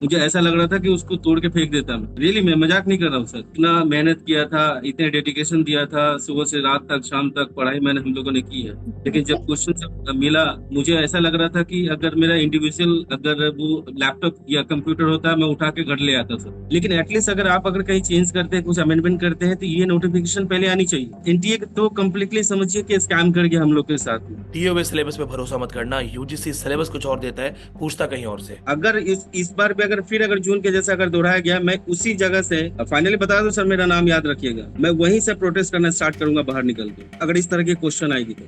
मुझे ऐसा लग रहा था कि उसको तोड़ के फेंक देता मैं। रियली, मैं मजाक नहीं कर रहा हूँ सर। इतना मेहनत किया था, इतने डेडिकेशन दिया था, सुबह से रात तक, शाम तक पढ़ाई मैंने हम लोगों ने की है। लेकिन जब क्वेश्चन सब मिला, मुझे ऐसा लग रहा था कि अगर मेरा इंडिविजुअल, अगर वो लैपटॉप या कंप्यूटर होता, मैं उठा के घर ले आता सर। लेकिन एटलीस्ट अगर आप अगर कहीं चेंज करते हैं, कुछ अमेंडमेंट करते हैं, तो ये नोटिफिकेशन पहले आनी चाहिए। एनटीए तो कम्प्लीटली समझिए कि स्कैम कर गया हम लोग के साथ में। दिए हुए सिलेबस पे भरोसा मत करना, यूजीसी सिलेबस कुछ और देता है, पूछता कहीं और से। अगर इस बार भी अगर फिर अगर जून के जैसा अगर दोहराया गया, मैं उसी जगह से फाइनली बता दो सर, मेरा नाम याद रखिएगा, मैं वहीं से प्रोटेस्ट करना स्टार्ट करूंगा बाहर निकल के, अगर इस तरह की क्वेश्चन आएगी तो।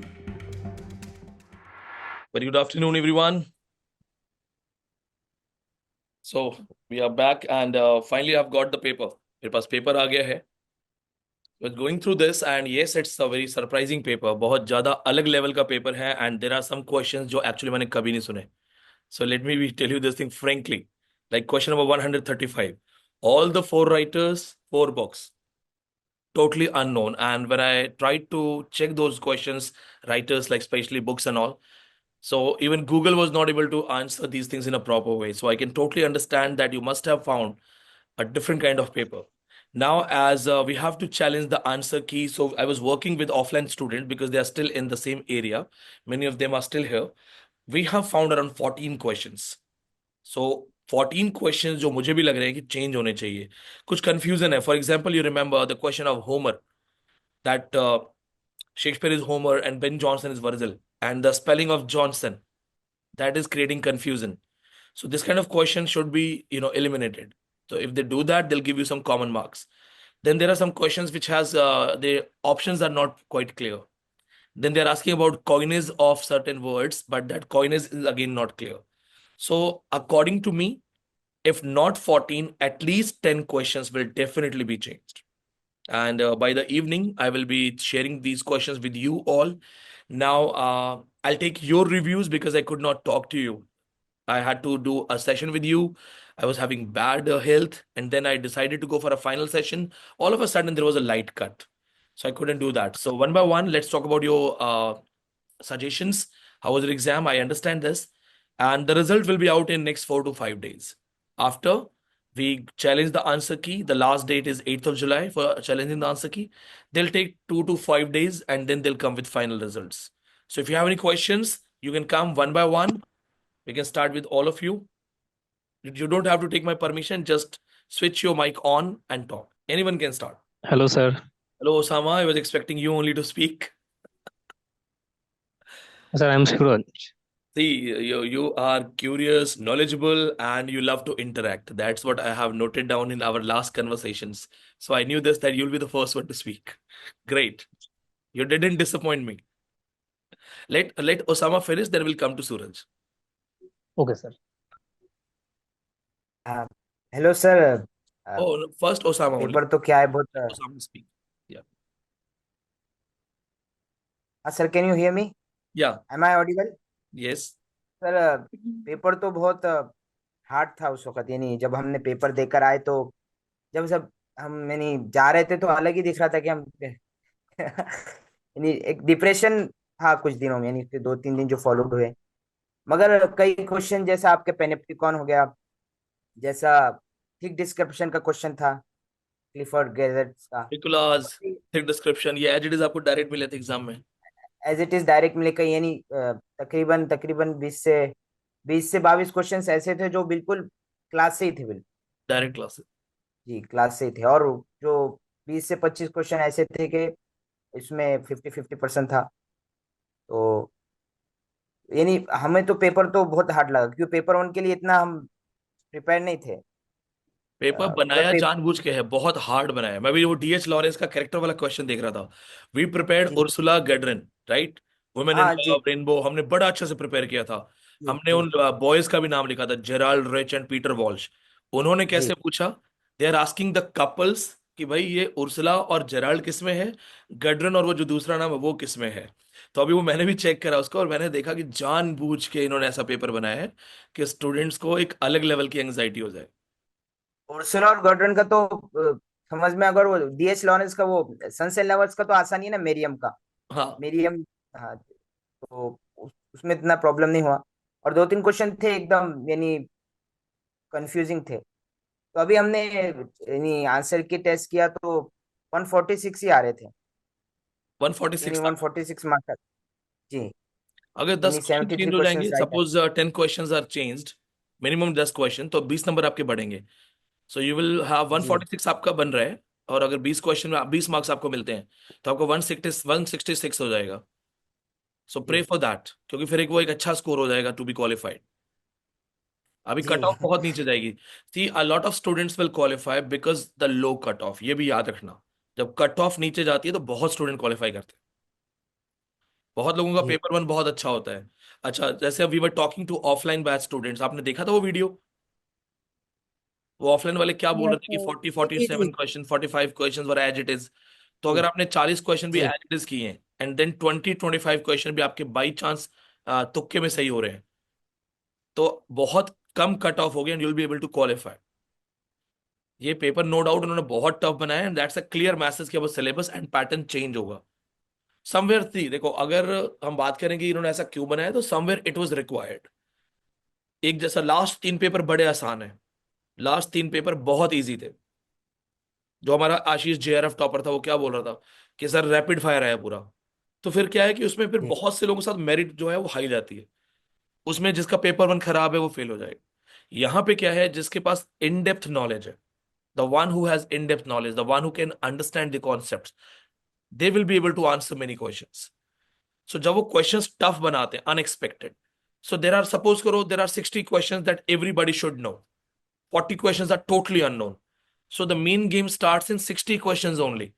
Very good afternoon everyone. So we are back and finally I have got the paper. मेरे पास पेपर आ गया है। was going through this and yes it's a very surprising paper, बहुत ज़्यादा अलग लेवल का पेपर है and there are some questions जो actually मैंने कभी नहीं सुने. So let me tell you this thing frankly. Like question number 135, all the four writers, four books, totally unknown. And when I tried to check those questions, writers like especially books and all, so even Google was not able to answer these things in a proper way. So I can totally understand that you must have found a different kind of paper. Now, as we have to challenge the answer key, so I was working with offline students because they are still in the same area. Many of them are still here. We have found around 14 questions. So 14 questions जो मुझे भी लग रहे हैं कि change होने चाहिए। कुछ कंफ्यूजन है। For example you remember the question of Homer, that Shakespeare is Homer and Ben Jonson is Virgil, and the spelling of Johnson, that is creating confusion. So this kind of question should be, eliminated. So if they do that, they'll give you some common marks. Then there are some questions which has the options are not quite clear. Then they're asking about coinage of certain words, but that coinage is again not clear. So according to me, if not 14, at least 10 questions will definitely be changed. And by the evening, I will be sharing these questions with you all. Now, I'll take your reviews because I could not talk to you. I had to do a session with you. I was having bad health, and then I decided to go for a final session. All of a sudden, there was a light cut, so I couldn't do that. So one by one, let's talk about your suggestions. How was your exam? I understand this, and the result will be out in next 4 to 5 days. After we challenge the answer key, the last date is 8th of July for challenging the answer key. They'll take 2 to 5 days, and then they'll come with final results. So if you have any questions, you can come one by one. We can start with all of you. You don't have to take my permission. Just switch your mic on and talk. Anyone can start. Hello, sir. Hello, Osama. I was expecting you only to speak. Sir, I'm Suraj. See, you are curious, knowledgeable, and you love to interact. That's what I have noted down in our last conversations. So I knew this that you'll be the first one to speak. Great. You didn't disappoint me. Let Osama finish, then we'll come to Suraj. Okay, sir. हाँ, hello sir. Oh, no, first Osama only. Paper तो क्या है बहुत। Let Osama speak. Yeah. हाँ sir, can you hear me? Yeah. Am I audible? Yes. Sir, paper तो बहुत hard था उस वक्त, यानी जब हमने पेपर देकर आए तो जब सब हम यानी जा रहे थे तो अलग ही दिख रहा था कि हम यानी एक डिप्रेशन था कुछ दिनों में, यानी फिर 2-3 दिन जो फॉलोड हुए। मगर कई क्वेश्चन जैसा आपके पेनेप्टिकॉन हो गया, जैसा थिक डिस्क्रिप्शन का क्वेश्चन था, क्लिफर्ड गेजेट्स का, Nicholas, thick description. ये एज इट इज आपको डायरेक्ट मिले थे एग्जाम में। एज इट इज डायरेक्ट मिले कई, यानी तकरीबन तकरीबन 20 से 22 क्वेश्चंस ऐसे थे जो बिल्कुल क्लास से ही थे, बिल्कुल डायरेक्ट क्लास। जी क्लास से ही थे। और जो 20 से 25 क्वेश्चन ऐसे थे कि इसमें 50-50% था। तो यानी हमें तो पेपर तो बहुत हार्ड लगा, क्योंकि पेपर वन के लिए इतना हम प्रिपेयर नहीं थे। पेपर मगर बनाया जानबूझ के है, बहुत हार्ड बनाया। मैं भी वो डीएच लॉरेंस का कैरेक्टर वाला क्वेश्चन देख रहा था। वी प्रिपेयर्ड जी Ursula Gudrun, right, women in हाँ जी रेनबो। हमने बड़ा अच्छे से प्रिपेयर किया था। जी हमने जी उन बॉयज का भी नाम लिखा था, Gerald Rich and Peter Walsh. उन्होंने जी कैसे पूछा, they are asking the couples कि भाई ये उर्सुला और जेराल्ड किस में है, गैड्रिन और वो जो दूसरा नाम है वो किस में है। तो अभी वो मैंने भी चेक करा उसको, और मैंने देखा कि जानबूझ के इन्होंने ऐसा पेपर बनाया है कि स्टूडेंट्स को एक अलग लेवल की एंग्जाइटी हो जाए। उर्सुला और गॉर्डन का तो समझ में, अगर वो डीएच लॉरेंस का वो सनसेट लवर्स का तो आसानी है ना, मेरियम का। हाँ। मेरियम, हाँ। तो उसमें इतना प्रॉब्लम नहीं हुआ। और 2-3 क्वेश्चन थे एकदम, यानी कंफ्यूजिंग थे। तो अभी हमने यानी आंसर की टेस्ट किया तो 146 ही आ रहे थे, यानी 146 आ गए। 146 मार्क्स। जी। अगर 10 यानी क्वेश्चन 73 चेंज हो क्वेश्चन जाएंगे, राइट आए। Suppose 10 questions are changed, minimum 10 question, तो 20 नंबर आपके बढ़ेंगे। सो यू विल हैव जी 146 आपका बन रहा है। और अगर 20 क्वेश्चन में 20 मार्क्स आपको मिलते हैं, तो आपको 166 हो जाएगा। सो प्रे जी फॉर दैट, क्योंकि फिर एक अच्छा स्कोर हो जाएगा टू बी क्वालिफाइड। अभी जी। कट ऑफ बहुत नीचे जाएगी। See, a lot of students will qualify because the low cut off, ये भी याद रखना। जब कट ऑफ नीचे जाती है तो बहुत स्टूडेंट क्वालिफाई करते हैं। बहुत लोगों का जी पेपर वन बहुत अच्छा होता है। अच्छा, जैसे we were talking to offline batch students, आपने देखा था वो वीडियो? वो ऑफलाइन वाले क्या बोल रहे थे कि 40 जी जी 47 question, 45 question were as it is. तो जी अगर आपने 40 क्वेश्चन भी जी एज इट इज किए हैं, एंड देन 20 25 क्वेश्चन भी आपके बाई चांस तुक्के में सही हो रहे हैं, तो बहुत कम कट ऑफ हो गया and you will be able to qualify. ये पेपर नो डाउट उन्होंने बहुत टफ बनाया, and that's a clear message कि अब सिलेबस एंड पैटर्न चेंज होगा। समवेयर थी, देखो अगर हम बात करें कि इन्होंने ऐसा क्यों बनाया, तो समवेयर इट वाज रिक्वायर्ड। एक जैसा लास्ट 3 पेपर बड़े आसान है, लास्ट 3 पेपर बहुत इजी थे। जो हमारा आशीष जेआरएफ टॉपर था, वो क्या बोल रहा था कि सर रैपिड फायर आया पूरा। तो फिर क्या है कि उसमें फिर जी बहुत से लोगों के साथ मेरिट जो है वो हाई जाती है। उसमें जिसका पेपर वन खराब है वो फेल हो जाएगा। यहाँ पे क्या है, जिसके पास इन डेप्थ नॉलेज है, the one who has in depth knowledge, the one who can understand the concepts, they will be able to answer many questions. So जब वो क्वेश्चंस टफ बनाते हैं, unexpected, so there are, suppose करो there are 60 questions that everybody should know, 40 questions are totally unknown. So the main game starts in 60 questions only.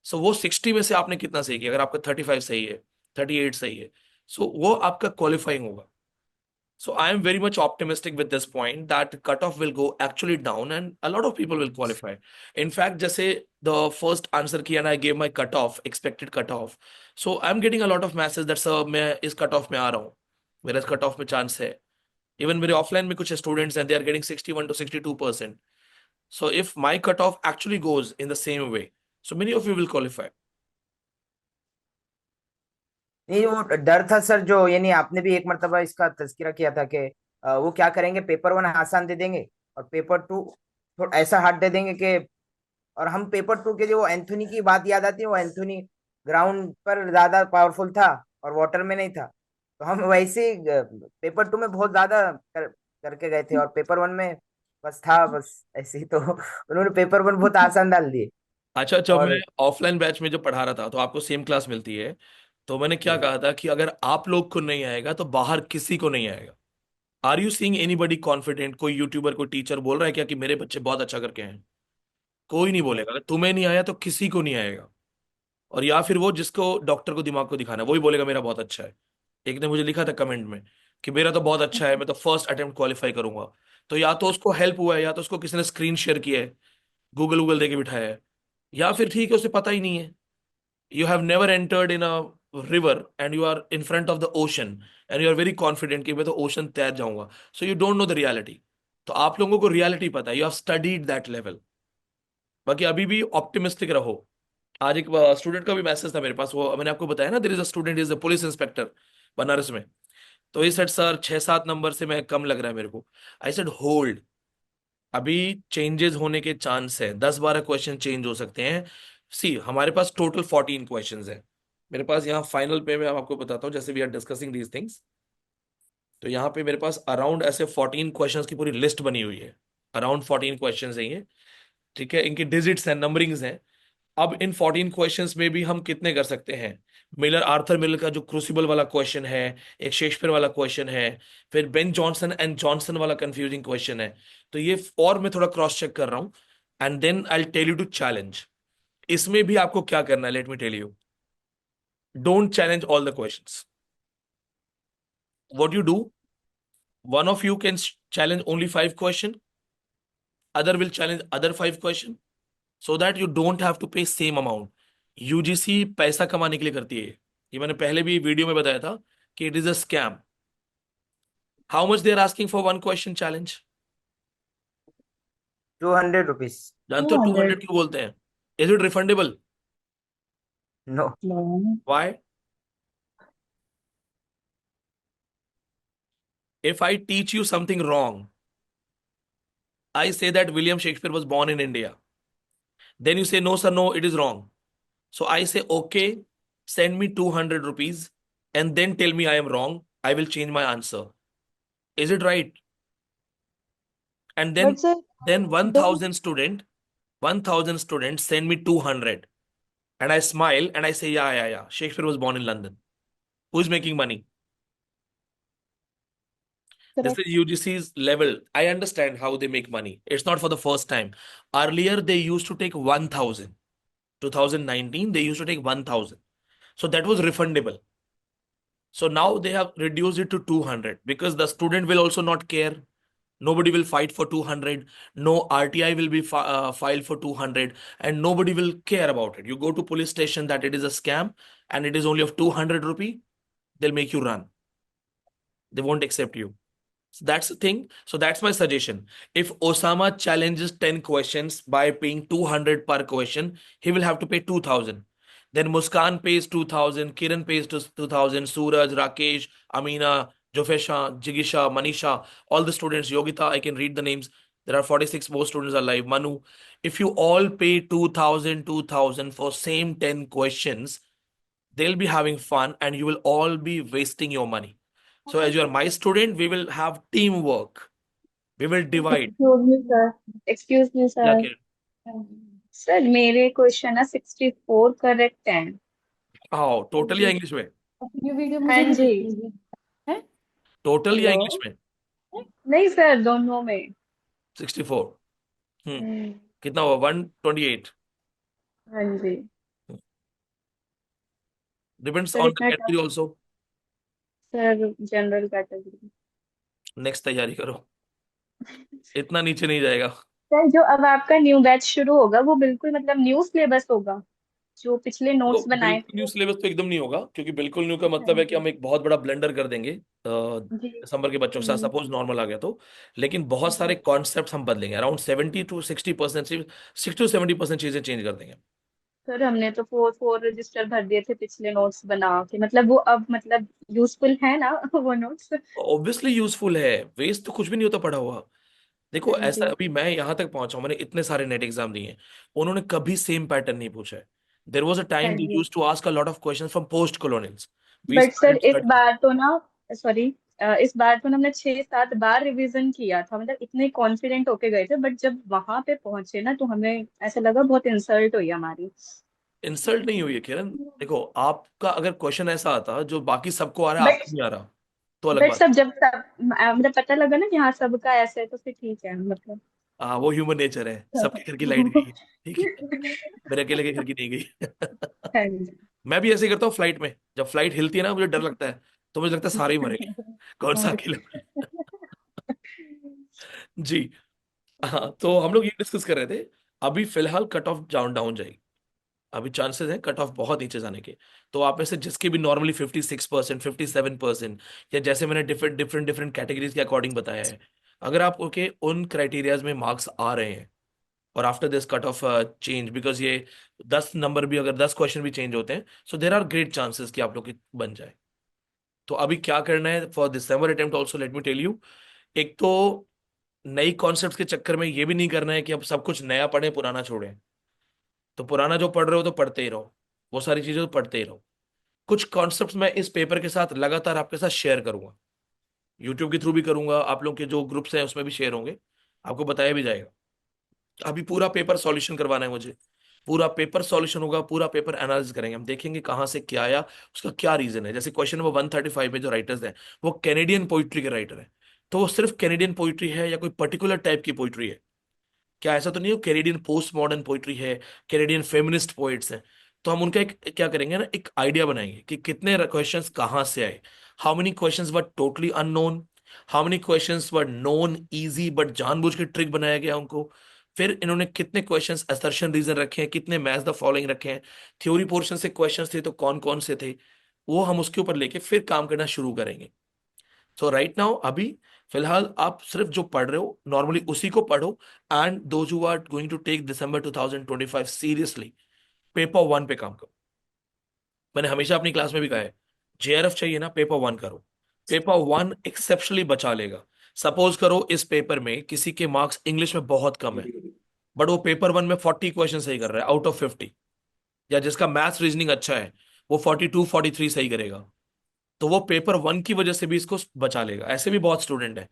So वो 60 में से आपने कितना सही किया? अगर आपका 35 सही है, 38 सही है, सो वो आपका क्वालिफाइंग होगा। So I am very much optimistic with this point that cutoff will go actually down and a lot of people will qualify. In fact, जैसे the first answer किया and I gave my cutoff, expected cutoff. So I'm getting a lot of messages that sir मैं इस cutoff में आ रहा हूँ, मेरा इस cutoff में chance है। Even मेरे offline में कुछ students हैं, they are getting 61 to 62%. So if my cutoff actually goes in the same way, so many of you will qualify. नहीं, वो डर था सर, जो यानी आपने भी एक मर्तबा इसका तज़किरा किया था कि वो क्या करेंगे, पेपर वन आसान दे देंगे और पेपर टू थोड़ा ऐसा हार्ड दे देंगे कि, और हम पेपर टू के जो एंथोनी की बात याद आती है, वो एंथोनी ग्राउंड पर ज्यादा पावरफुल था और वाटर में नहीं था। तो हम वैसे ही पेपर टू में बहुत ज्यादा करके गए थे और पेपर वन में बस था, बस ऐसे ही। तो उन्होंने पेपर वन बहुत आसान डाल दिए। अच्छा, जब मैं और ऑफलाइन बैच में जो पढ़ा रहा था, तो आपको सेम क्लास मिलती है, तो मैंने क्या जी कहा था कि अगर आप लोग को नहीं आएगा तो बाहर किसी को नहीं आएगा। Are you seeing anybody confident? कोई यूट्यूबर, कोई टीचर बोल रहा है क्या कि मेरे बच्चे बहुत अच्छा करके हैं? कोई नहीं नहीं बोलेगा। अगर तुम्हें नहीं आया तो किसी को नहीं आएगा। और या फिर वो जिसको डॉक्टर को दिमाग को दिखाना है, वही बोलेगा मेरा बहुत अच्छा है। एक ने मुझे लिखा था कमेंट में कि मेरा तो बहुत अच्छा है, मैं तो फर्स्ट अटेम्प्ट क्वालिफाई करूंगा। तो या तो उसको हेल्प हुआ है, या तो उसको किसी ने स्क्रीन शेयर किया है, गूगल गूगल दे के बिठाया है, या फिर ठीक है उसे पता ही नहीं है। You have never entered in a river and you are in front of the ocean and you are very confident कि मैं तो ओशन तैर जाऊंगा। So you don't know the reality। तो आप लोगों को रियलिटी पता है, you have studied that level। बाकी अभी भी ऑप्टिमिस्टिक रहो। आज एक स्टूडेंट का भी मैसेज था मेरे पास, वो मैंने आपको बताया ना, there is a student is a police inspector Banaras में। तो ये सेट सर 6 7 नंबर से मैं कम लग रहा है मेरे को। आई सेड होल्ड, अभी चेंजेस होने के चांस है, 10 12 क्वेश्चन चेंज हो सकते हैं। सी, हमारे पास टोटल 14 क्वेश्चंस है। मेरे पास यहाँ फाइनल पे मैं आपको बताता हूँ, जैसे we are discussing these things, तो यहाँ पे मेरे पास अराउंड ऐसे 14 क्वेश्चंस की पूरी लिस्ट बनी हुई है। अराउंड 14 क्वेश्चंस है ये, ठीक है, इनकी डिजिट्स हैं, नंबरिंग्स हैं। अब इन 14 क्वेश्चंस में भी हम कितने कर सकते हैं? मिलर, आर्थर मिलर का जो क्रूसिबल वाला क्वेश्चन है, एक शेक्सपियर वाला क्वेश्चन है, फिर बेन जॉनसन एंड जॉनसन वाला कंफ्यूजिंग क्वेश्चन है। तो ये और मैं थोड़ा क्रॉस चेक कर रहा हूँ, and then I tell you to challenge. इसमें भी आपको क्या करना है, let me tell you. Don't challenge all the questions. What you do, one of you can challenge only 5 question, other will challenge other 5 question, so that you don't have to pay same amount. UGC पैसा कमाने के लिए करती है ये मैंने पहले भी वीडियो में बताया था कि it is a scam. How much they are asking for 1 question challenge? 200 rupees. जानते हो 200 क्यों बोलते हैं? Is it refundable? No. Why? If I teach you something wrong, I say that William Shakespeare was born in India. Then you say, no, sir, no, it is wrong. So I say, okay, send me 200 rupees and then tell me I am wrong. I will change my answer. Is it right? And But sir, then don't 1,000 students send me 200. And I smile and I say, yeah, yeah, yeah. Shakespeare was born in London. Who is making money? This correct. is UGC's level. I understand how they make money. It's not for the first time. Earlier, they used to take 1,000. 2019, they used to take 1,000. So that was refundable. So now they have reduced it to 200 because the student will also not care. Nobody will fight for 200. No RTI will be filed for 200 and nobody will care about it. You go to police station that it is a scam and it is only of 200 rupee, they'll make you run. They won't accept you. So that's the thing. So that's my suggestion. If Osama challenges 10 questions by paying 200 per question, he will have to pay 2,000. Then Muskan pays 2,000, Kiran pays 2,000, Suraj, Rakesh, Amina, Jofesha, Jigisha, Manisha, all the students, Yogita, I can read the names. There are 46 more students alive. Manu, if you all pay 2,000 for same 10 questions, they'll be having fun and you will all be wasting your money. So as you are my student, we will have teamwork. We will divide. Excuse me, sir. Excuse me, Yeah, sir. Sir मेरे question ना 64 correct हैं। हाँ, total या English में? ये video मुझे हाँ जी। Total या हेलो इंग्लिश में? नहीं सर, दोनों में। 64. हम्म, कितना हुआ? 128. हाँ जी Depends सर। on the इतना tough category also. Sir, general category. Next तैयारी करो, इतना नीचे नहीं जाएगा। सर जो अब आपका न्यू बैच शुरू होगा वो बिल्कुल मतलब न्यू सिलेबस होगा, जो पिछले तो नोट्स बनाए बिल्कुल थे न्यू वो। सिलेबस तो एकदम नहीं होगा क्योंकि बिल्कुल न्यू का हाँ मतलब है कि जी हम एक बहुत बड़ा ब्लेंडर कर देंगे जी। दिसंबर के बच्चों के साथ, सपोज नॉर्मल आ गया तो। लेकिन बहुत सारे कॉन्सेप्ट हम बदलेंगे, अराउंड 70 to 60%, 60 to 70% चीजें चेंज कर देंगे। सर हमने तो 4 रजिस्टर भर दिए थे पिछले नोट्स बना के, मतलब वो अब मतलब यूजफुल है ना वो नोट्स। ऑब्वियसली यूजफुल है, वेस्ट तो कुछ भी नहीं होता पढ़ा हुआ। देखो हाँ ऐसा, जी अभी मैं यहाँ तक पहुंचा हूं, मैंने इतने सारे नेट एग्जाम दिए हैं, उन्होंने कभी सेम पैटर्न नहीं पूछा है। देयर वाज अ हाँ टाइम दे जी। Used to ask a lot of questions from post colonials. We but sir started इस स्टडी। बार तो ना, सॉरी, इस बार तो ना हमने 6-7 बार रिवीजन किया था, मतलब इतने कॉन्फिडेंट होके गए थे, बट जब वहां पे पहुंचे ना तो हमें ऐसा लगा बहुत इंसल्ट हुई हमारी। इंसल्ट नहीं हुई है किरण। देखो आपका अगर क्वेश्चन ऐसा आता जो बाकी सबको आ रहा है, बट आपको नहीं आ रहा, तो अलग बट बात। सब जब सब मतलब पता लगा ना कि हाँ सबका ऐसा है तो फिर ठीक है मतलब। हाँ, वो ह्यूमन नेचर है, सबके घर की लाइट गई है, ठीक है, मेरे अकेले के घर की नहीं गई। हाँ जी। मैं भी ऐसे ही करता हूँ फ्लाइट में, जब फ्लाइट हिलती है ना मुझे डर लगता है, तो मुझे लगता है सारे ही मरेंगे, कौन सा अकेला मरे। जी। हाँ, तो हम लोग ये डिस्कस कर रहे थे। अभी फिलहाल कट ऑफ डाउन डाउन जाएगी। अभी चांसेस हैं कट ऑफ बहुत नीचे जाने के। तो आप में से जिसके भी नॉर्मली 56%, 57%, या जैसे मैंने डिफरेंट डिफरेंट डिफरेंट कैटेगरीज के अकॉर्डिंग बताया है, अगर आप ओके उन क्राइटेरियाज में मार्क्स आ रहे हैं और after this cut off change, because ये 10 नंबर भी, अगर 10 क्वेश्चन भी चेंज होते हैं, सो देर आर ग्रेट चांसेस कि आप लोग की बन जाए। तो अभी क्या करना है for December attempt also, let me tell you. एक तो नई कॉन्सेप्ट के चक्कर में ये भी नहीं करना है कि अब सब कुछ नया पढ़े पुराना छोड़ें। तो पुराना जो पढ़ रहे हो तो पढ़ते ही रहो, वो सारी चीजें तो पढ़ते ही रहो। कुछ कॉन्सेप्ट्स मैं इस पेपर के साथ लगातार आपके साथ शेयर करूंगा, यूट्यूब के थ्रू भी करूंगा, आप लोग के जो ग्रुप्स हैं उसमें भी शेयर होंगे, आपको बताया भी जाएगा। अभी पूरा पेपर सॉल्यूशन करवाना है मुझे, पूरा पेपर सॉल्यूशन होगा, पूरा पेपर एनालिसिस करेंगे, हम देखेंगे कहाँ से क्या आया, उसका क्या रीजन है। जैसे क्वेश्चन नंबर 135 में जो राइटर्स हैं वो कैनेडियन पोइट्री के राइटर हैं, तो वो सिर्फ कैनेडियन पोइट्री है या कोई पर्टिकुलर टाइप की पोइट्री है? क्या ऐसा तो नहीं हो कैनेडियन पोस्ट मॉडर्न पोइट्री है, कैनेडियन फेमिनिस्ट पोइट्स हैं? तो हम उनका एक क्या करेंगे ना, एक आइडिया बनाएंगे कि कितने क्वेश्चंस कहाँ से आए, how many questions were totally unknown, how many questions were known easy but जानबूझ के ट्रिक बनाया गया उनको। फिर इन्होंने कितने क्वेश्चंस असर्शन रीजन रखे हैं, कितने मैच द फॉलोइंग रखे हैं, थ्योरी पोर्शन से क्वेश्चंस थे तो कौन कौन से थे, वो हम उसके ऊपर लेके फिर काम करना शुरू करेंगे। सो राइट नाउ अभी फिलहाल आप सिर्फ जो पढ़ रहे हो नॉर्मली उसी को पढ़ो। And those who are going to take December 2025 seriously, paper 1 पे काम करो। मैंने हमेशा अपनी क्लास में भी कहा है, जेआरएफ चाहिए ना, पेपर 1 करो। पेपर 1 एक्सेप्शनली बचा लेगा। सपोज करो इस पेपर में किसी के मार्क्स इंग्लिश में बहुत कम है, बट वो पेपर वन में 40 क्वेश्चन सही कर रहा है आउट ऑफ 50, या जिसका मैथ्स रीजनिंग अच्छा है वो 42 43 सही करेगा, तो वो पेपर वन की वजह से भी इसको बचा लेगा। ऐसे भी बहुत स्टूडेंट है।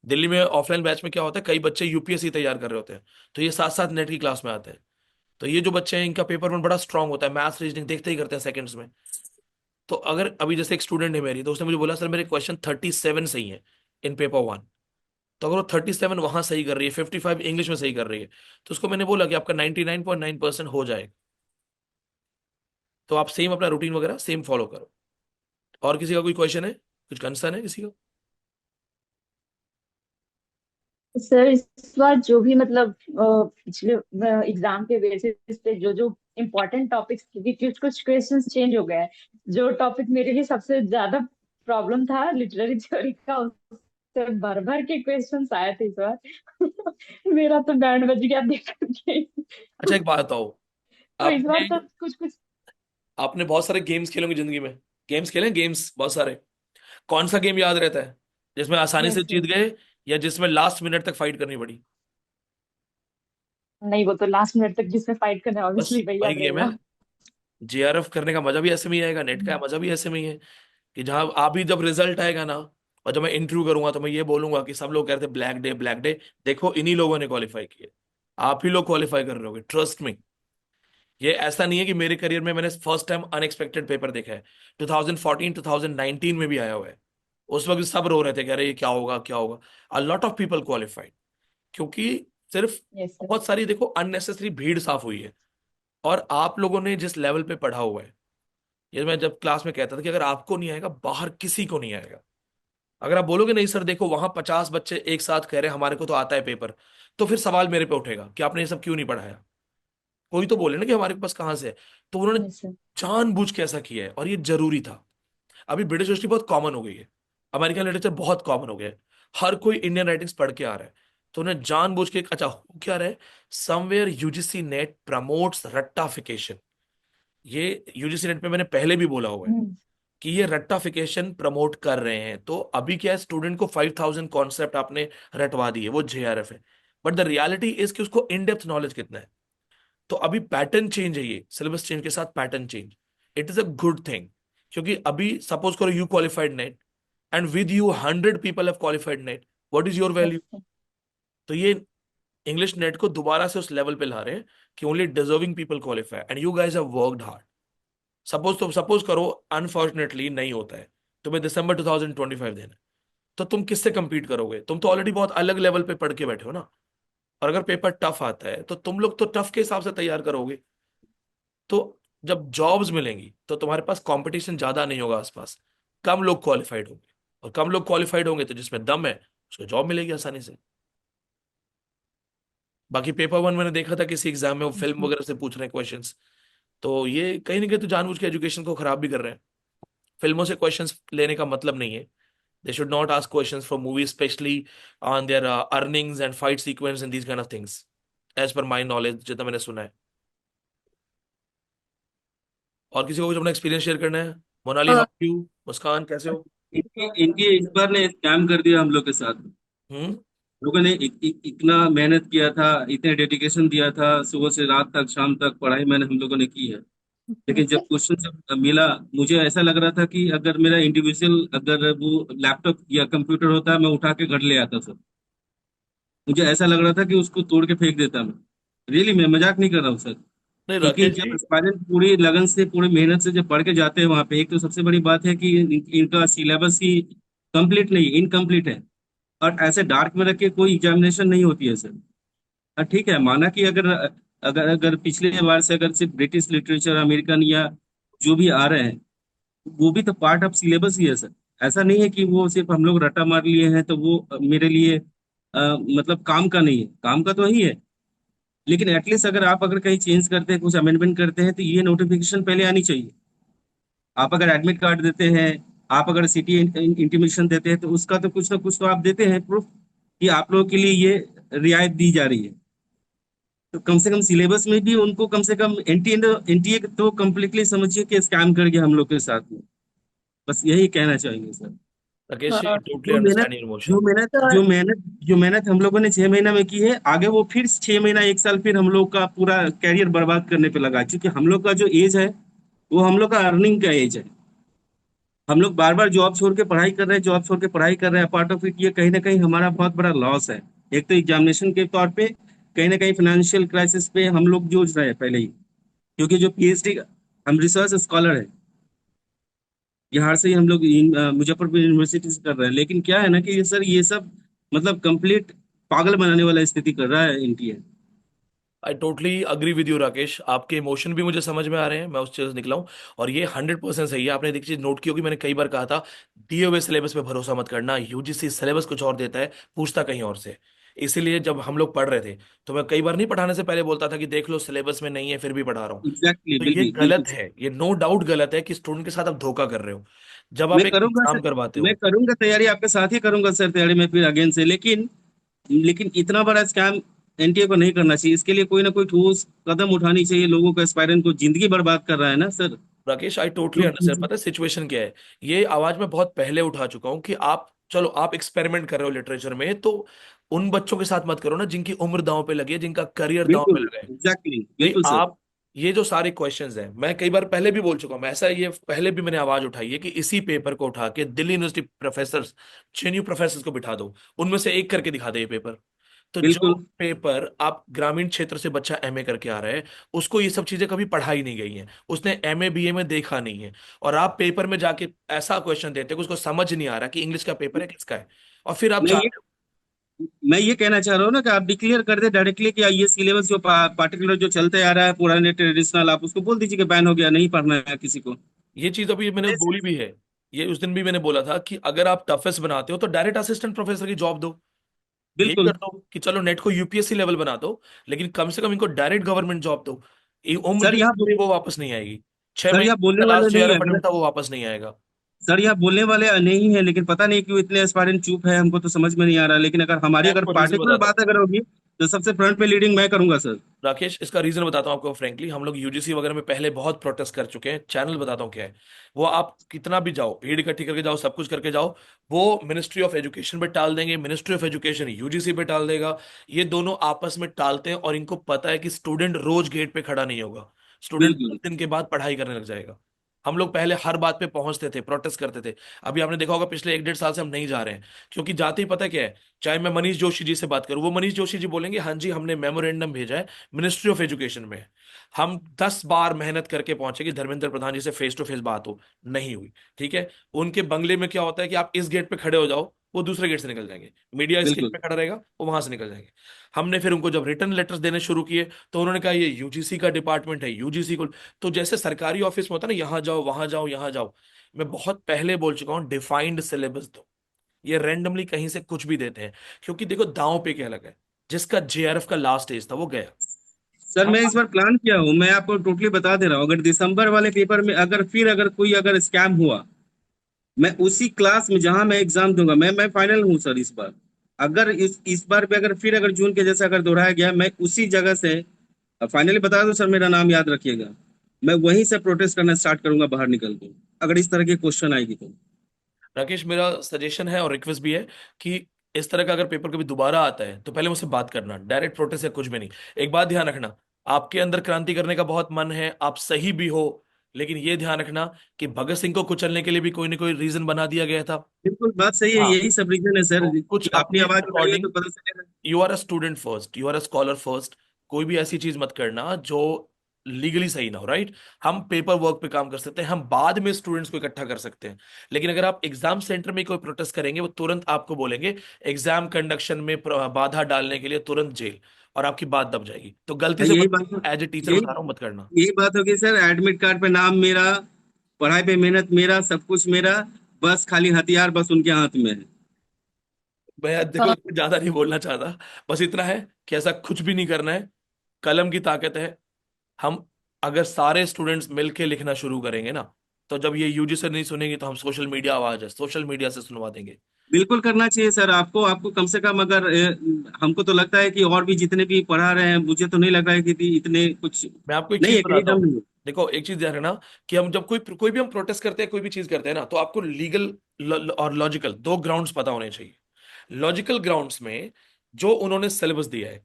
दिल्ली में ऑफलाइन बैच में क्या होता है, कई बच्चे यूपीएससी तैयार कर रहे होते हैं, तो ये साथ साथ नेट की क्लास में आते हैं। तो ये जो बच्चे हैं इनका पेपर वन बड़ा स्ट्रांग होता है, मैथ्स रीजनिंग देखते ही करते हैं सेकंड्स में। तो अगर अभी जैसे एक स्टूडेंट है मेरी, तो उसने मुझे बोला सर मेरे क्वेश्चन 37 सही है इन पेपर वन, तो अगर वो 37 वहां सही कर रही है, 55 इंग्लिश में सही कर रही है, तो उसको मैंने बोला कि आपका 99.9% हो जाएगा। तो आप सेम अपना रूटीन वगैरह सेम फॉलो करो। और किसी का कोई क्वेश्चन है, कुछ कंसर्न है किसी का? सर इस बार जो भी मतलब पिछले एग्जाम के बेसिस पे जो जो इम्पोर्टेंट टॉपिक्स, क्योंकि कुछ कुछ क्वेश्चंस चेंज हो गए हैं। जो टॉपिक मेरे लिए सबसे ज्यादा प्रॉब्लम था लिटरेरी थ्योरी का, उससे भर भर के क्वेश्चंस आए थे इस बार। मेरा तो बैंड बज गया देख करके। अच्छा एक बात बताओ, तो इस बार आपने तो कुछ कुछ। आपने बहुत सारे गेम्स खेले होंगे जिंदगी में, गेम्स खेले गेम्स बहुत सारे, कौन सा गेम याद रहता है जिसमें आसानी से यस जीत सर। गए, या जिसमें लास्ट मिनट तक फाइट करनी पड़ी? नहीं, वो तो लास्ट मिनट तक जिसमें फाइट करना है बस ऑब्वियसली वही वही याद गेम है। रहेगा। जेआरएफ करने का मजा भी ऐसे में ही आएगा, नेट का मजा भी ऐसे में ही है, कि जहां आप भी जब रिजल्ट आएगा ना, और जब मैं इंटरव्यू करूंगा तो मैं ये बोलूंगा कि सब लोग कह रहे थे ब्लैक डे ब्लैक डे, देखो इन्हीं लोगों ने क्वालिफाई किए, आप ही लोग क्वालिफाई कर रहे होगे, ट्रस्ट मी। ये ऐसा नहीं है कि मेरे करियर में मैंने फर्स्ट टाइम अनएक्सपेक्टेड पेपर देखा है, 2014 2019 में भी आया हुआ है। उस वक्त सब रो रहे थे, कह रहे ये क्या होगा क्या होगा। अ लॉट ऑफ पीपल क्वालिफाइड, क्योंकि सिर्फ यस सर। बहुत सारी देखो अननेसेसरी भीड़ साफ हुई है। और आप लोगों ने जिस लेवल पे पढ़ा हुआ है, ये मैं जब क्लास में कहता था कि अगर आपको नहीं आएगा बाहर किसी को नहीं आएगा। अगर आप बोलोगे नहीं सर देखो वहां 50 बच्चे एक साथ कह रहे हैं हमारे को तो आता है पेपर, तो फिर सवाल मेरे पे उठेगा कि आपने ये सब क्यों नहीं पढ़ाया। कोई तो बोले ना कि हमारे पास कहाँ से है। तो उन्होंने यस सर। जानबूझ के ऐसा किया है, और ये जरूरी था। अभी ब्रिटिश हिस्ट्री बहुत कॉमन हो गई है, अमेरिकन लिटरेचर बहुत कॉमन हो गया है, हर कोई इंडियन राइटिंग्स पढ़ के आ रहा है। तो उन्हें जानबूझ के, अच्छा हो क्या रहा है, समवेयर यूजीसी नेट प्रमोट्स रट्टाफिकेशन। ये यूजीसी नेट पे मैंने पहले भी बोला हुआ है हम्म। कि ये रट्टाफिकेशन प्रमोट कर रहे हैं। तो अभी क्या है, स्टूडेंट को 5000 कॉन्सेप्ट आपने रटवा दिए, वो जेआरएफ है, बट द रियलिटी इज कि उसको इन डेप्थ नॉलेज कितना है। तो अभी पैटर्न चेंज है, ये सिलेबस चेंज के साथ pattern change, it is a good thing. क्योंकि अभी सपोज करो you qualified net, and with you 100 people have qualified net, what is your yes value? Sir. तो ये इंग्लिश नेट को दोबारा से उस लेवल पे ला रहे हैं कि only deserving people qualify, and you guys have worked hard. Suppose करो अनफॉर्चुनेटली नहीं होता है, तुम्हें दिसंबर 2025 देना है, तो तुम किससे compete करोगे? तुम तो ऑलरेडी बहुत अलग लेवल पे पढ़ के बैठे हो ना। और अगर पेपर टफ आता है तो तुम लोग तो टफ के हिसाब से तैयार करोगे। तो जब जॉब्स मिलेंगी तो तुम्हारे पास कंपटीशन ज्यादा नहीं होगा आसपास, कम लोग क्वालिफाइड होंगे, और कम लोग क्वालिफाइड होंगे तो जिसमें दम है उसको जॉब मिलेगी आसानी से। बाकी पेपर वन मैंने देखा था किसी एग्जाम में वो फिल्म वगैरह से पूछ रहे हैं क्वेश्चंस, तो ये कहीं ना कहीं तो जानबूझ के एजुकेशन को खराब भी कर रहे हैं। फिल्मों से क्वेश्चंस लेने का मतलब नहीं है। They should not ask questions from movies, specially on their earnings and fight sequence and these kind of things, as per my knowledge जितना मैंने सुना है। और किसी को कुछ अपना एक्सपीरियंस शेयर करना है? Monali, how are you? मुस्कान कैसे हो? इनकी इनकी इस बार ने स्कैम कर दिया हम लोग के साथ। हम्म। लोगों ने इतना मेहनत किया था, इतने डेडिकेशन दिया था, सुबह से रात तक शाम तक पढ़ाई मैंने हम लोगों ने की है। लेकिन जब क्वेश्चन जब मिला, मुझे ऐसा लग रहा था कि अगर मेरा इंडिविजुअल अगर वो लैपटॉप या कंप्यूटर होता मैं उठा के घर ले आता सर। मुझे ऐसा लग रहा था कि उसको तोड़ के फेंक देता मैं। रियली मैं मजाक नहीं कर रहा हूँ सर। नहीं क्योंकि राकेश जब जी। एस्पायरेंट पूरी लगन से पूरी मेहनत से जब पढ़ के जाते हैं वहां पे, एक तो सबसे बड़ी बात है कि इनका सिलेबस ही कंप्लीट नहीं, इनकम्प्लीट है। और ऐसे डार्क में रख के कोई एग्जामिनेशन नहीं होती है सर। ठीक है, माना कि अगर अगर अगर पिछले बार से अगर सिर्फ ब्रिटिश लिटरेचर, अमेरिकन या जो भी आ रहे हैं, वो भी तो पार्ट ऑफ सिलेबस ही है सर। ऐसा नहीं है कि वो सिर्फ हम लोग रट्टा मार लिए हैं तो वो मेरे लिए मतलब काम का नहीं है, काम का तो वही है। लेकिन एटलीस्ट अगर आप अगर कहीं चेंज करते हैं, कुछ अमेंडमेंट करते हैं, तो ये नोटिफिकेशन पहले आनी चाहिए। आप अगर एडमिट कार्ड देते हैं, आप अगर सिटी इंटीमेशन देते हैं, तो उसका तो कुछ ना कुछ तो आप देते हैं प्रूफ कि आप लोगों के लिए ये रियायत दी जा रही है। तो कम से कम सिलेबस में भी उनको कम से कम एनटीए तो कम्प्लीटली समझिए कि स्कैम कर गया हम लोग के साथ में। बस यही कहना चाहेंगे सर। राकेश, हाँ टोटली जो मेहनत अंडरस्टैंड योर जो इमोशन। मेहनत सर। जो मेहनत जो मेहनत हम लोगों ने 6 महीना में की है, आगे वो फिर 6 महीना 1 साल फिर हम लोग का पूरा कैरियर बर्बाद करने पे लगा, क्योंकि हम लोग का जो एज है वो हम लोग का अर्निंग का एज है। हम लोग बार बार जॉब छोड़ के पढ़ाई कर रहे हैं, जॉब छोड़ के पढ़ाई कर रहे हैं, पार्ट ऑफ इट ये कहीं ना कहीं हमारा बहुत बड़ा लॉस है। एक तो एग्जामिनेशन के तौर पे, कहीं ना कहीं फाइनेंशियल क्राइसिस पे हम लोग जूझ रहे हैं पहले ही, क्योंकि जो पीएचडी, हम रिसर्च स्कॉलर है, बिहार से ही हम लोग मुजफ्फरपुर यूनिवर्सिटी से कर रहे हैं, लेकिन क्या है ना कि ये सर ये सब मतलब कंप्लीट पागल बनाने वाला स्थिति कर रहा है India. I totally agree with you Rakesh, आपके इमोशन भी मुझे समझ में आ रहे हैं, मैं उस चीज से निकला हूँ। और ये 100% सही है। आपने एक चीज नोट की होगी, मैंने कई बार कहा था, दिए हुए सिलेबस पे भरोसा मत करना। यूजीसी सिलेबस कुछ और देता है, पूछता कहीं और से। इसीलिए जब हम लोग पढ़ रहे थे तो मैं कई बार नहीं पढ़ाने से पहले बोलता था कि देख लो सिलेबस में नहीं है, फिर भी पढ़ा रहा हूँ। एग्जैक्टली, तो ये बिल्कुल बिल्कुल गलत है, ये नो डाउट गलत है कि स्टूडेंट के साथ आप धोखा कर रहे हो जब आप मैं एक करूंगा एग्जाम सर, करवाते मैं हो। करूंगा तैयारी आपके साथ ही करूंगा सर, तैयारी में फिर अगेन से, लेकिन लेकिन इतना बड़ा स्कैम एनटीए को नहीं करना चाहिए। इसके लिए कोई ना कोई ठोस कदम उठानी चाहिए। लोगों को, एस्पायरेंट को जिंदगी बर्बाद कर रहा है ना sir. Rakesh, I totally understand. जो- पता है सिचुएशन क्या है? ये आवाज मैं बहुत पहले उठा चुका हूं कि आप, चलो आप एक्सपेरिमेंट कर रहे हो लिटरेचर में, तो उन बच्चों के साथ मत करो ना जिनकी उम्र दांव पे लगी है, जिनका करियर दांव पे बिल्कुल, लगा है। एग्जैक्टली, भाई बिल्कुल सर। आप, ये जो सारे क्वेश्चंस हैं, मैं कई बार पहले भी बोल चुका हूं, मैं ऐसा, ये पहले भी मैंने आवाज उठाई है कि इसी पेपर को उठा के Delhi university professor, 6 new professor को बिठा दो, उनमें से एक करके दिखा दे ये पेपर। तो जो बिल्कुल पेपर आप, ग्रामीण क्षेत्र से बच्चा एमए करके आ रहा है, उसको ये सब चीजें कभी पढ़ाई नहीं गई हैं, उसने एमए बीए में देखा नहीं है, और आप पेपर में जाके ऐसा क्वेश्चन देते हो कि उसको समझ नहीं आ रहा कि इंग्लिश का पेपर है किसका है, और फिर आप मैं ये चाहते हो। मैं ये कहना चाह रहा हूँ ना कि आप डिक्लेयर कर दे डायरेक्टली कि ये सिलेबस जो पार्टिकुलर जो चलते आ रहा है पुराने ट्रेडिशनल, आप उसको बोल दीजिए कि बैन हो गया, नहीं पढ़ना है किसी को। ये चीज अभी मैंने बोली भी है, ये उस दिन भी मैंने बोला था कि अगर आप टफेस्ट बनाते हो तो डायरेक्ट असिस्टेंट प्रोफेसर की जॉब दो। यही बिल्कुल कर दो कि चलो नेट को यूपीएससी लेवल बना दो, लेकिन कम से कम इनको डायरेक्ट गवर्नमेंट जॉब दो। ये उम्र सर। यहाँ जो वो वापस नहीं आएगी। छह सर, महीने यहाँ बोलने का वाले लास्ट नहीं जेआरएफ है। अटेम्प्ट था, वो वापस नहीं आएगा। सर, यहाँ बोलने वाले नहीं है, लेकिन पता नहीं क्यों इतने एस्पायरेंट चुप है, हमको तो समझ में नहीं आ रहा। लेकिन अगर हमारी मैं अगर आपको रीजन पार्टिकुलर बताता हूँ बात अगर होगी तो सबसे फ्रंट पे लीडिंग मैं करूंगा सर। राकेश, इसका रीजन बताता हूँ आपको फ्रेंकली। हम लोग यूजीसी वगैरह में पहले बहुत प्रोटेस्ट कर चुके हैं, चैनल बताता हूँ क्या है वो। आप कितना भी जाओ, भीड़ इकट्ठी करके जाओ, सब कुछ करके जाओ, वो मिनिस्ट्री ऑफ एजुकेशन पे टाल देंगे, मिनिस्ट्री ऑफ एजुकेशन यूजीसी पे टाल देगा। ये दोनों आपस में टालते हैं, और इनको पता है कि स्टूडेंट रोज गेट पे खड़ा नहीं होगा, स्टूडेंट बिल्कुल। 10 दिन के बाद पढ़ाई करने लग जाएगा। हम लोग पहले हर बात पे पहुंचते थे, प्रोटेस्ट करते थे। अभी आपने देखा होगा पिछले 1 1.5 साल से हम नहीं जा रहे हैं, क्योंकि जाते ही पता क्या है, चाहे मैं मनीष जोशी जी से बात करूं, वो मनीष जोशी जी बोलेंगे हाँ जी हमने मेमोरेंडम भेजा है मिनिस्ट्री ऑफ एजुकेशन में। हम 10 बार मेहनत करके पहुंचे कि धर्मेंद्र प्रधान जी से फेस टू फेस बात हो, नहीं हुई। ठीक है, उनके बंगले में क्या होता है कि आप इस गेट पे खड़े हो जाओ, वो दूसरे गेट से निकल जाएंगे, मीडिया इस गेट बिल्कुल पे खड़ा रहेगा, वो वहां से निकल जाएंगे। हमने फिर उनको जब रिटर्न लेटर्स देने शुरू किए, तो उन्होंने कहा ये यूजीसी का डिपार्टमेंट है, यूजीसी को। तो जैसे सरकारी ऑफिस में होता है ना, यहाँ जाओ वहां जाओ यहाँ जाओ, मैं बहुत पहले बोल चुका हूँ डिफाइंड सिलेबस दो। ये रैंडमली कहीं से कुछ भी देते हैं, क्योंकि देखो दांव पे क्या लगा है, जिसका जेआरएफ का लास्ट एज था वो गया। सर, हम मैं इस बार प्लान किया हूँ, मैं आपको टोटली बता दे रहा हूँ। अगर दिसंबर वाले पेपर में अगर फिर अगर कोई अगर स्कैम हुआ, मैं उसी क्लास में जहां मैं एग्जाम दूंगा, मैं फाइनल हूँ सर इस बार। अगर इस बार भी अगर फिर अगर जून के जैसा अगर दोहराया गया, मैं उसी जगह से फाइनली बता दो सर, मेरा नाम याद रखिएगा। मैं वहीं से प्रोटेस्ट करना स्टार्ट करूंगा बाहर निकल के, अगर इस तरह की क्वेश्चन आएगी तो। राकेश, मेरा सजेशन है और रिक्वेस्ट भी है कि इस तरह का अगर पेपर कभी दोबारा आता है तो पहले मुझसे बात करना, डायरेक्ट प्रोटेस्ट या कुछ भी नहीं। एक बात ध्यान रखना, आपके अंदर क्रांति करने का बहुत मन है, आप सही भी हो, लेकिन ये ध्यान रखना कि भगत सिंह को कुचलने के लिए भी कोई ना कोई रीजन बना दिया गया था। बिल्कुल बात सही है, हाँ, यही सब रीजन है सर। तो कुछ अपनी अपने आवाज उठाइए अकॉर्डिंग, तो पता चलेगा। You are a student first, you are a scholar first. कोई भी ऐसी चीज मत करना जो लीगली सही ना हो, राइट? हम पेपर वर्क पे काम कर सकते हैं, हम बाद में स्टूडेंट्स को इकट्ठा कर सकते हैं, लेकिन अगर आप एग्जाम सेंटर में कोई प्रोटेस्ट करेंगे, वो तुरंत आपको बोलेंगे एग्जाम कंडक्शन में बाधा डालने के लिए तुरंत जेल, और आपकी बात दब जाएगी। तो गलती से यही मत, बात एज ए टीचर यही बता रहा हूं, मत करना। यही बात होगी सर। एडमिट कार्ड पे नाम मेरा, पढ़ाई पे मेहनत मेरा, सब कुछ मेरा, बस खाली हथियार बस उनके हाथ में है। मैं देखो हाँ इसमें ज्यादा नहीं बोलना चाहता, बस इतना है कि ऐसा कुछ भी नहीं करना है। कलम की ताकत है। हम अगर सारे स्टूडेंट्स मिलके लिखना शुरू करेंगे ना, तो जब ये यूजी से नहीं सुनेंगे तो हम सोशल मीडिया, आवाज है, सोशल मीडिया से सुनवा देंगे। बिल्कुल करना चाहिए सर। आपको आपको कम से कम अगर हमको तो लगता है कि और भी जितने भी पढ़ा रहे हैं, मुझे तो नहीं लग रहा है कि इतने कुछ मैं आपको एक नहीं चीज है, कहीं बताता दम हूँ, नहीं है। देखो एक चीज ध्यान रखना कि हम जब कोई भी हम प्रोटेस्ट करते हैं, कोई भी चीज करते हैं ना, तो आपको लीगल और लॉजिकल दो ग्राउंड्स पता होने चाहिए। लॉजिकल ग्राउंड्स में जो उन्होंने सिलेबस दिया है,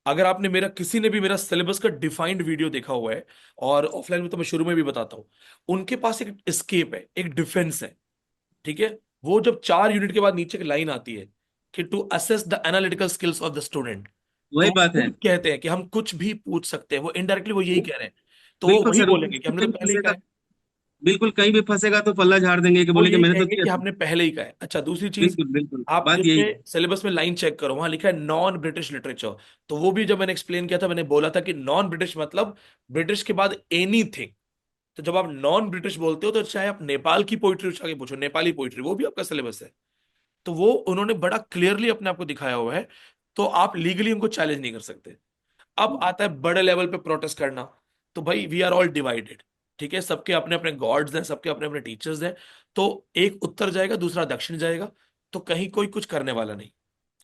अगर आपने किसी ने भी मेरा सिलेबस का डिफाइंड वीडियो देखा हुआ है, और ऑफलाइन में तो मैं शुरू में भी बताता हूँ, उनके पास एक एस्केप है, एक डिफेंस है। ठीक है, वो जब 4 यूनिट के बाद नीचे की लाइन आती है कि to assess the analytical skills of the student, तो वही वो बात है। खुद कहते हैं कि हम कुछ भी पूछ सकते हैं। वो इनडायरेक्टली वो यही कह रहे हैं, तो वो बिल्कुल वही सर, बोलेंगे कि हमने तो कहीं पहले ही कहा फंसेगा, है। बिल्कुल कहीं भी फंसेगा तो पल्ला झाड़ देंगे कि वो बोले कि यही मैंने तो कहेंगे किया कि था। हमने पहले ही कहा है। अच्छा, दूसरी चीज, बिल्कुल बिल्कुल, आप बात यही जिसपे है। सिलेबस में लाइन चेक करो, वहां लिखा है नॉन ब्रिटिश लिटरेचर। तो वो भी जब मैंने एक्सप्लेन किया था, मैंने बोला था कि नॉन ब्रिटिश मतलब ब्रिटिश के बाद एनीथिंग। तो जब आप नॉन ब्रिटिश बोलते हो, तो चाहे आप नेपाल की पोइट्री उठा के पूछो, नेपाली पोइट्री, वो भी आपका सिलेबस है। तो वो उन्होंने बड़ा क्लियरली अपने आप को दिखाया हुआ है, तो आप लीगली उनको चैलेंज नहीं कर सकते। अब आता है बड़े लेवल पे प्रोटेस्ट करना। तो भाई वी आर ऑल डिवाइडेड। ठीक है, सबके अपने अपने गॉड्स हैं, सबके अपने अपने टीचर्स हैं। तो एक उत्तर जाएगा, दूसरा दक्षिण जाएगा, तो कहीं कोई कुछ करने वाला नहीं।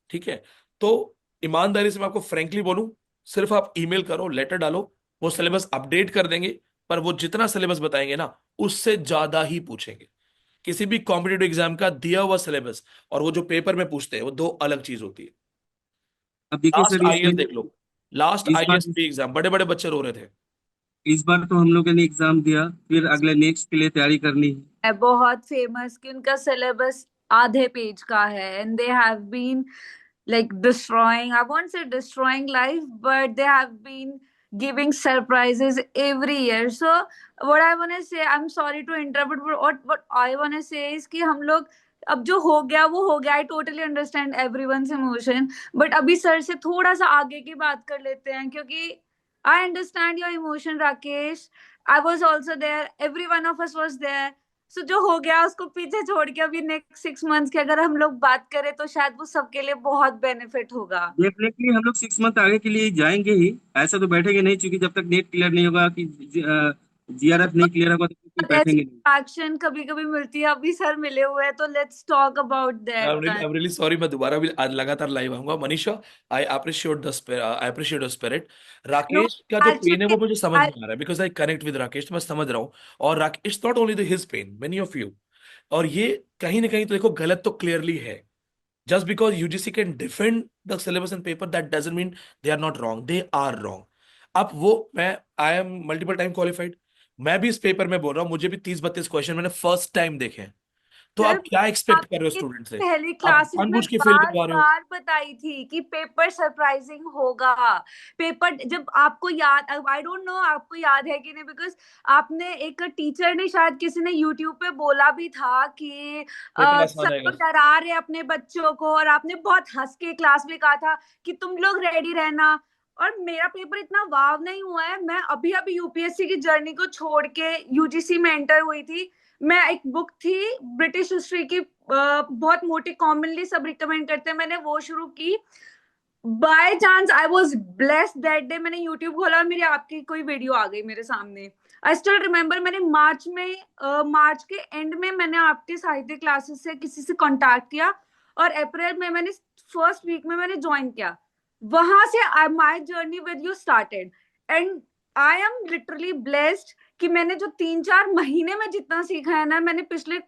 ठीक है, तो ईमानदारी से मैं आपको फ्रेंकली बोलूं, सिर्फ आप ईमेल करो, लेटर डालो, वो सिलेबस अपडेट कर देंगे। पर वो जितना सिलेबस बताएंगे ना, उससे ज्यादा ही पूछेंगे। किसी भी कॉम्पिटेटिव एग्जाम का दिया हुआ सिलेबस और वो जो पेपर में पूछते हैं, वो दो अलग चीज होती है। अब देखिए लास्ट सर, आईएएस देख लो, लास्ट इस बार आईएएस भी एग्जाम बड़े बड़े बच्चे रो रहे थे। इस बार तो हम लोगों ने एग्जाम दिया, फिर अगले नेक्स्ट के लिए तैयारी करनी है। है बहुत फेमस कि उनका सिलेबस आधे पेज का है, and they have been like destroying, I won't say destroying life, but they have been giving surprises every year. So what I want to say, I'm sorry to interrupt, but what I want to say is कि हम लोग अब जो हो गया वो हो गया। I totally understand everyone's emotion, but अभी सर से थोड़ा सा आगे की बात कर लेते हैं, क्योंकि I understand your emotion Rakesh. I was also there, every one of us was there. So जो हो गया उसको पीछे छोड़ के अभी नेक्स्ट 6 मंथ्स की अगर हम लोग बात करें, तो शायद वो सबके लिए बहुत बेनिफिट होगा। डेफिनेटली हम लोग 6 मंथ आगे के लिए जाएंगे ही। ऐसा तो बैठेंगे नहीं, क्योंकि जब तक नेट क्लियर नहीं होगा, कि जीआरएफ नहीं क्लियर होगा, तब तक ऐसी बैठेंगे नहीं। एक्शन कभी कभी मिलती है, अभी सर मिले हुए हैं, तो let's talk about that. I'm really sorry, मैं दोबारा भी आज लगातार लाइव आऊंगा। Manisha, I appreciate the I appreciate the spirit. No, Rakesh का जो पेन है वो एक्चुअली मुझे समझ में आ रहा है, because I connect with Rakesh, तो मैं समझ रहा हूँ। और Rakesh, it's not only the his pain, many of you. और ये कहीं ना कहीं तो देखो, गलत तो क्लियरली है। Just because UGC can defend the syllabus and paper, that doesn't mean they are not wrong, they are wrong. अब वो, मैं I am multiple time qualified, मैं भी इस पेपर में बोल रहा हूँ, मुझे भी 30-32 क्वेश्चन मैंने फर्स्ट टाइम देखे हैं। तो सर, आप क्या एक्सपेक्ट कर रहे हो आपकी स्टूडेंट से? पहली आप क्लासेस में जानबूझ के फेल बार करवा रहे हो। बार बताई थी कि पेपर सरप्राइजिंग होगा। पेपर जब आपको याद, आई डोंट नो आपको याद है कि नहीं, बिकॉज आपने, एक टीचर ने शायद किसी ने यूट्यूब पे बोला भी था कि पेपर आसान सब आएगा। लोग डरा रहे अपने बच्चों को, और आपने बहुत हंस के क्लास में कहा था कि तुम लोग रेडी रहना। और मेरा पेपर इतना वाव नहीं हुआ है, मैं अभी अभी यूपीएससी की जर्नी को छोड़ के यूजीसी में एंटर हुई थी। मैं, एक बुक थी ब्रिटिश हिस्ट्री की, बहुत मोटी, कॉमनली सब रिकमेंड करते हैं, मैंने वो शुरू की। By chance I was blessed that day, मैंने यूट्यूब खोला और मेरी आपकी कोई वीडियो आ गई मेरे सामने। आई स्टिल रिमेम्बर, मैंने मार्च में, मार्च के एंड में मैंने आपके साहित्य क्लासेस से किसी से कांटेक्ट किया, और अप्रैल में मैंने फर्स्ट वीक में मैंने ज्वाइन किया। वहां से my journey with you started, and I am literally blessed कि मैंने जो 3-4 महीने में जितना सीखा है ना, मैंने पिछले,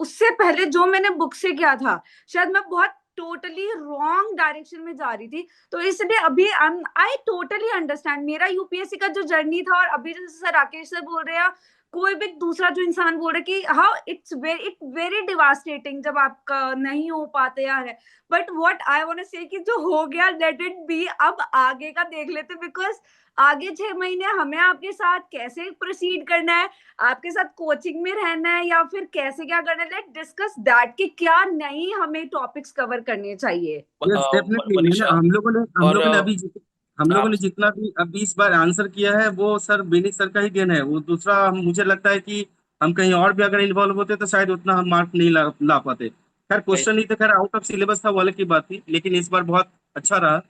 उससे पहले जो मैंने बुक से किया था, शायद मैं बहुत टोटली रॉन्ग डायरेक्शन में जा रही थी। तो इसलिए अभी आई टोटली अंडरस्टैंड मेरा यूपीएससी का जो जर्नी था, और अभी जैसे सर राकेश सर बोल रहे हैं, कोई भी दूसरा जो इंसान बोल रहा है कि हाउ इट्स वेरी डिवास्टेटिंग जब आपका नहीं हो पाते यार। But what I want to say कि जो हो गया लेट इट बी, अब आगे का देख लेते, बिकॉज आगे 6 महीने हमें आपके साथ कैसे प्रोसीड करना है, आपके साथ कोचिंग में रहना है, या फिर कैसे क्या करना है, लेट डिस्कस दैट कि क्या नहीं हमें टॉपिक्स कवर करने चाहिए। यस डेफिनेटली है ना। मनीषा, हम और लोगों ने अभी हम लोगों आप, ने जितना भी अभी इस बार आंसर किया है, वो सर बेनिक सर का ही देन है। वो दूसरा मुझे लगता है कि हम कहीं और भी अगर इन्वॉल्व होते तो शायद उतना हम मार्क नहीं ला पाते। खैर क्वेश्चन ही तो खैर आउट ऑफ सिलेबस था, वो अलग की बात थी, लेकिन इस बार बहुत अच्छा रहा।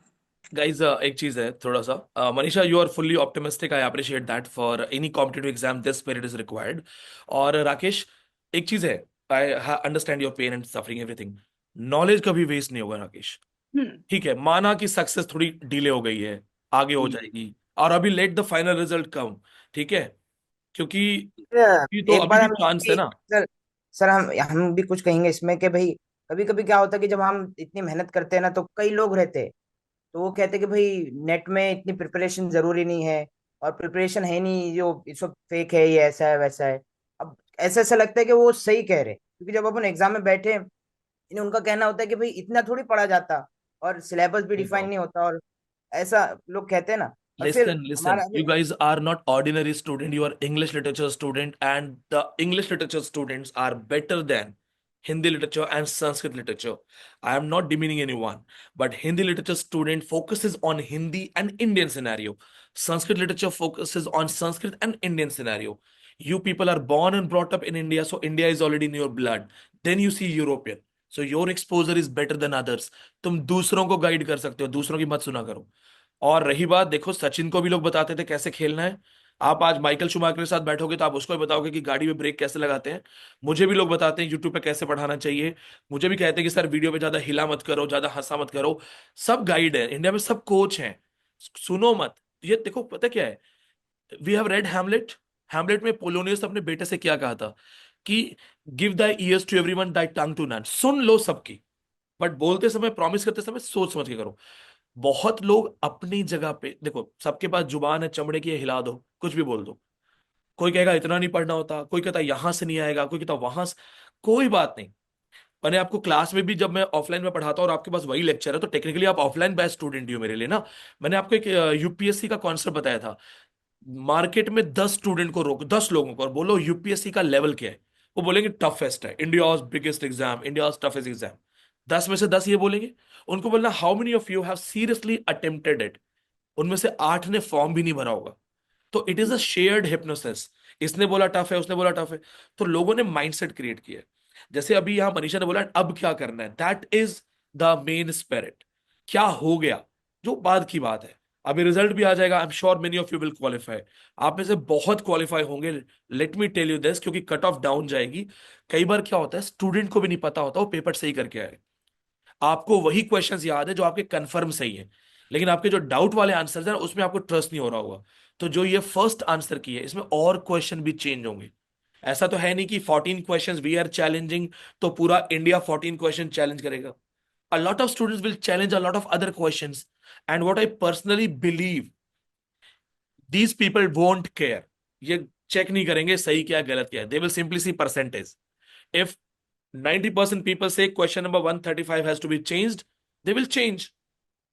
गाइज, एक चीज है थोड़ा सा, Manisha, you are fully optimistic, I appreciate that. For any competitive exam this spirit is required. और राकेश, एक चीज है, I understand your pain and suffering everything. Knowledge कभी वेस्ट नहीं होगा राकेश। ठीक है, माना कि सक्सेस थोड़ी डिले हो गई है, आगे हो जाएगी, और अभी लेट द फाइनल रिजल्ट कम। ठीक है, क्योंकि ये तो एक अभी बार भी हम चांस है ना। सर सर हम भी कुछ कहेंगे इसमें कि भाई कभी कभी क्या होता है कि जब हम इतनी मेहनत करते हैं ना तो कई लोग रहते हैं तो वो कहते हैं कि भाई नेट में इतनी प्रिपरेशन जरूरी नहीं है और प्रिपरेशन है नहीं, जो सब फेक है, ये ऐसा है वैसा है। अब ऐसा ऐसा लगता है कि वो सही कह रहे हैं, क्योंकि जब अपन एग्जाम में बैठे इन्हें उनका कहना होता है कि भाई इतना थोड़ी पढ़ा जाता और सिलेबस भी सही डिफाइन कहा। नहीं होता, और ऐसा लोग कहते हैं ना। और फिर Listen, हमारा you guys are not ordinary student, you are English literature student, and the English literature students are better than Hindi literature and Sanskrit literature. I am not demeaning anyone, but Hindi literature student focuses on Hindi and Indian scenario. Sanskrit literature focuses on Sanskrit and Indian scenario. You people are born and brought up in India, so India is already in your blood. Then you see European. So your exposure is better than others. तुम दूसरों को guide कर सकते हो, दूसरों की मत सुना करो। और रही बात, देखो सचिन को भी लोग बताते थे कैसे खेलना है। आप आज माइकल शुमाकर के साथ बैठोगे तो आप उसको भी बताओगे कि गाड़ी में ब्रेक कैसे लगाते हैं। मुझे भी लोग बताते हैं यूट्यूब पे कैसे पढ़ाना चाहिए। मुझे भी कहते हैं कि सर वीडियो पे ज्यादा हिला मत करो, ज्यादा हंसा मत करो। सब गाइड है इंडिया में, सब कोच हैं, सुनो मत। ये देखो पता क्या है, we have read Hamlet. Hamlet में पोलोनियस अपने बेटे से क्या कहा था कि give the ears to everyone, the tongue to none. सुन लो सबकी, बट बोलते समय, प्रॉमिस करते समय सोच समझ के करो। बहुत लोग अपनी जगह पे, देखो सबके पास जुबान है चमड़े की है, हिला दो कुछ भी बोल दो। कोई कहेगा इतना नहीं पढ़ना होता, कोई कहता यहां से नहीं आएगा, कोई कहता वहां से। कोई बात नहीं। मैंने आपको क्लास में भी, जब मैं ऑफलाइन में पढ़ाता हूँ और आपके पास वही लेक्चर है, तो टेक्निकली आप ऑफलाइन बेस्ट स्टूडेंट ही हो मेरे लिए ना। मैंने आपको एक यूपीएससी का कॉन्सेप्ट बताया था। मार्केट में 10 स्टूडेंट को रोको, 10 लोगों को, और बोलो यूपीएससी का लेवल क्या है। वो बोलेंगे टफेस्ट है, India biggest exam, India toughest exam. 10 में से 10 ये बोलेंगे। उनको बोलना how many of you have seriously attempted it. उनमें से 8 ने फॉर्म भी नहीं भरा होगा। तो it is a shared hypnosis. इसने बोला टफ है, उसने बोला टफ है, तो लोगों ने माइंडसेट क्रिएट किया है। जैसे अभी यहां मनीषा ने बोला अब क्या करना है, that is the main spirit. क्या हो गया जो बाद की बात है। अभी रिजल्ट भी आ जाएगा, I am sure many of you will qualify. आप में से बहुत क्वालिफाई होंगे। Let me tell you this, क्योंकि कट ऑफ डाउन जाएगी। कई बार क्या होता है, स्टूडेंट को भी नहीं पता होता वो पेपर सही करके आए। आपको वही क्वेश्चंस याद है जो आपके कंफर्म सही है, लेकिन आपके जो डाउट वाले आंसर्स हैं उसमें आपको ट्रस्ट नहीं हो रहा होगा। तो जो ये फर्स्ट आंसर की है, इसमें और क्वेश्चन भी चेंज होंगे। ऐसा तो है नहीं कि 14 क्वेश्चंस वी आर चैलेंजिंग तो पूरा इंडिया 14 क्वेश्चन चैलेंज करेगा। a lot of students will challenge a lot of other questions, and what I personally believe, these people won't care। ये चेक नहीं करेंगे सही क्या है गलत क्या है, they will simply see percentage। if 90% people say question number 135 has to be changed, they will change।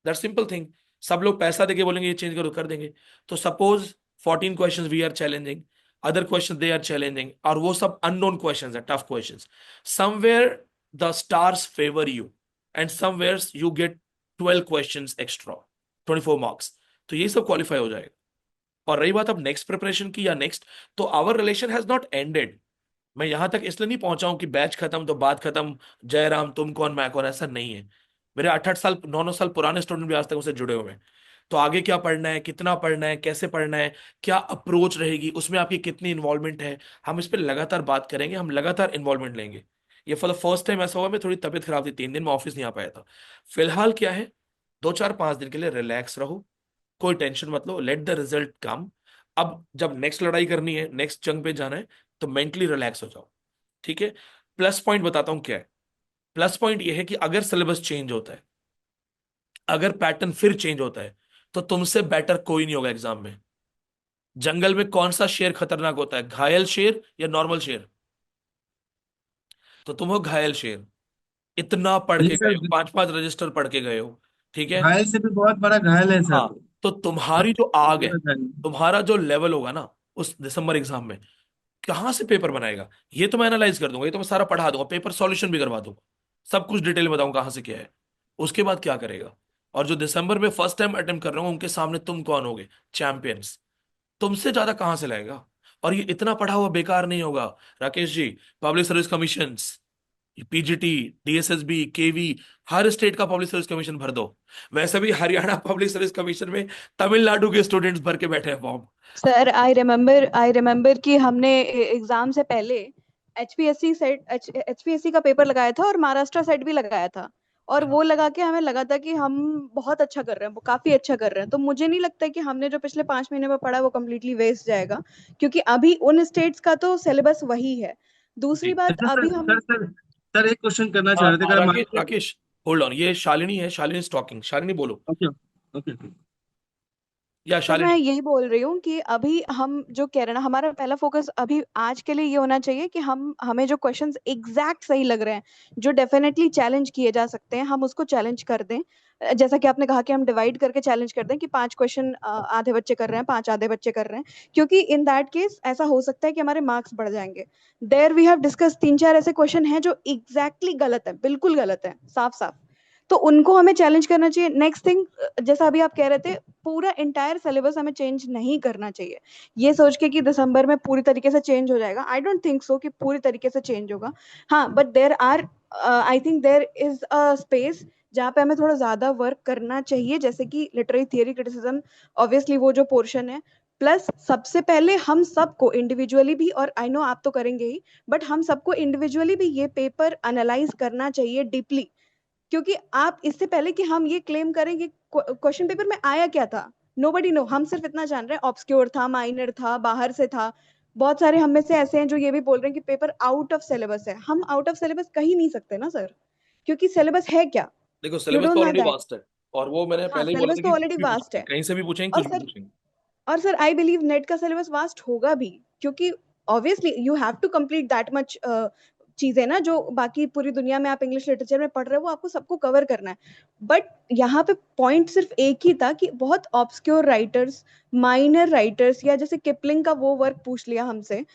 that simple thing। सब लोग पैसा देके बोलेंगे ये चेंज करो, कर देंगे। तो suppose 14 questions we are challenging, other question they are challenging, और वो सब अननोन क्वेश्चंस है, tough questions. Somewhere the stars favour you, and somewhere you get 12 questions extra, 24 marks. तो ये सब क्वालिफाई हो जाएगा। और रही बात अब नेक्स्ट प्रिपरेशन की या नेक्स्ट, तो our relation has not ended. मैं यहां तक इसलिए नहीं पहुंचा हूं कि बैच खत्म तो बात खत्म, जयराम तुम कौन मैं कौन, ऐसा नहीं है। मेरे 8-8 साल 9-9 साल पुराने स्टूडेंट भी आज तक उससे जुड़े हुए हैं। तो आगे क्या पढ़ना है, कितना पढ़ना है, कैसे पढ़ना है, क्या अप्रोच रहेगी, उसमें आपकी कितनी इन्वॉल्वमेंट है, हम इस पर लगातार बात करेंगे, हम लगातार इन्वॉल्वमेंट लेंगे। ये फॉर द फर्स्ट टाइम ऐसा हुआ, मैं थोड़ी तबीयत खराब थी, 3 दिन में ऑफिस नहीं आ पाया था। फिलहाल क्या है, 2-4-5 दिन के लिए रिलैक्स रहो, कोई टेंशन मत लो, लेट द रिजल्ट कम। अब जब नेक्स्ट लड़ाई करनी है, नेक्स्ट जंग पे जाना है, तो मेंटली रिलैक्स हो जाओ, ठीक है। प्लस पॉइंट बताता हूं क्या है। प्लस पॉइंट यह है कि अगर सिलेबस चेंज होता है, अगर पैटर्न फिर चेंज होता है, तो तुमसे बेटर कोई नहीं होगा एग्जाम में। जंगल में कौन सा शेर खतरनाक होता है, घायल शेर या नॉर्मल शेर? तो तुम हो घायल शेर। इतना पढ़ नहीं के सर, गए हो, 5-5 रजिस्टर पढ़ के गए हो, ठीक है। घायल से भी बहुत बड़ा घायल है हाँ, सर। तो तुम्हारी जो बहुत आग है, बड़ा घायल है। तुम्हारा जो लेवल होगा ना उस दिसंबर एग्जाम में, कहां से पेपर बनाएगा ये तो मैं एनालाइज कर दूंगा, ये तो मैं सारा पढ़ा दूंगा, पेपर सॉल्यूशन भी करवा दूंगा, सब कुछ डिटेल में बताऊंगा कहां से क्या है। उसके बाद क्या करेगा। और जो दिसंबर में फर्स्ट टाइम अटेम्प्ट कर रहे हो, उनके सामने तुम कौन होगे, चैंपियंस। तुमसे ज्यादा कहां से लाएगा। और ये इतना पढ़ा हुआ बेकार नहीं होगा। Rakesh ji, public service commission, PGT, DSSB, KV, हर स्टेट का पब्लिक सर्विस कमीशन भर दो। वैसे भी हरियाणा पब्लिक सर्विस कमीशन में तमिलनाडु के स्टूडेंट्स भर के बैठे हैं फॉर्म। सर आई रिमेम्बर कि हमने एग्जाम से पहले एचपीएससी का पेपर लगाया था और महाराष्ट्र सेट भी लगाया था, और वो लगा के हमें लगा था कि हम बहुत अच्छा कर रहे हैं, वो काफी अच्छा कर रहे हैं। तो मुझे नहीं लगता कि हमने जो पिछले 5 महीने में पढ़ा वो कम्प्लीटली वेस्ट जाएगा, क्योंकि अभी उन स्टेट्स का तो सिलेबस वही है। दूसरी जी बात, अच्छा सर अभी हम सर सर सर एक क्वेश्चन करना चाह रहे थे, अगर मान राकेश लीजिए। राकेश होल्ड ऑन, ये शालिनी है, शालिनी इज टॉकिंग, शालिनी बोलो। Okay okay. या सर मैं शालिनी। यही बोल रही हूँ कि अभी हम जो कह रहे हैं ना, हमारा पहला फोकस अभी आज के लिए ये होना चाहिए कि हमें जो क्वेश्चंस एग्जैक्ट सही लग रहे हैं, जो डेफिनेटली चैलेंज किए जा सकते हैं, हम उसको चैलेंज कर दें। जैसा कि आपने कहा कि हम डिवाइड करके चैलेंज कर दें कि 5 क्वेश्चन आधे बच्चे कर रहे हैं, 5 आधे बच्चे कर रहे हैं, क्योंकि इन दैट केस ऐसा हो सकता है कि हमारे मार्क्स बढ़ जाएंगे। देयर वी हैव डिस्कस 3-4 ऐसे क्वेश्चन हैं जो एग्जैक्टली गलत है, बिल्कुल गलत है, साफ साफ। तो उनको हमें चैलेंज करना चाहिए। नेक्स्ट थिंग, जैसा अभी आप कह रहे थे, पूरा इंटायर सिलेबस हमें चेंज नहीं करना चाहिए। ये सोच के कि दिसंबर में पूरी तरीके से चेंज हो जाएगा, आई डोंट थिंक सो कि पूरी तरीके से चेंज होगा। हाँ, but there are, I think there is a space जहाँ पे हमें थोड़ा ज्यादा वर्क करना चाहिए, जैसे कि लिटरेरी थियरी क्रिटिसिज्म, ऑब्वियसली वो जो पोर्शन है। प्लस सबसे पहले हम सबको इंडिविजुअली भी, और आई नो आप तो करेंगे ही, बट हम सबको इंडिविजुअली भी ये पेपर एनालाइज करना चाहिए डीपली। क्योंकि आप, इससे पहले कि हम ये क्लेम करें कि क्वेश्चन पेपर में आया क्या था, नोबडी नो, हम सिर्फ इतना जान रहे हैं ऑब्सक्योर था, माइनर था, बाहर से था। बहुत सारे हम में से ऐसे हैं जो ये भी बोल रहे हैं कि पेपर आउट ऑफ सिलेबस है। हम आउट ऑफ सिलेबस कह ही नहीं सकते ना सर, क्योंकि सिलेबस है क्या, देखो यू सिलेबस डोंट तो नो ऑलरेडी दैट। वास्ट है, और वो मैंने हाँ, पहले ही बोला सिलेबस था तो कि कुछ ऑलरेडी भी पूछ वास्ट है। कहीं से भी पूछेंगे, और कुछ भी सर पूछेंगे। और सर आई बिलीव नेट का सिलेबस वास्ट होगा भी, क्योंकि obviously you have to complete that much चीजें ना, जो बाकी पूरी दुनिया में आप इंग्लिश लिटरेचर में पढ़ रहे हो वो आपको सबको कवर करना है। बट यहाँ पे पॉइंट सिर्फ एक ही था कि बहुत ऑब्सक्योर राइटर्स, माइनर राइटर्स, या जैसे किपलिंग का वो वर्क पूछ लिया हमसे,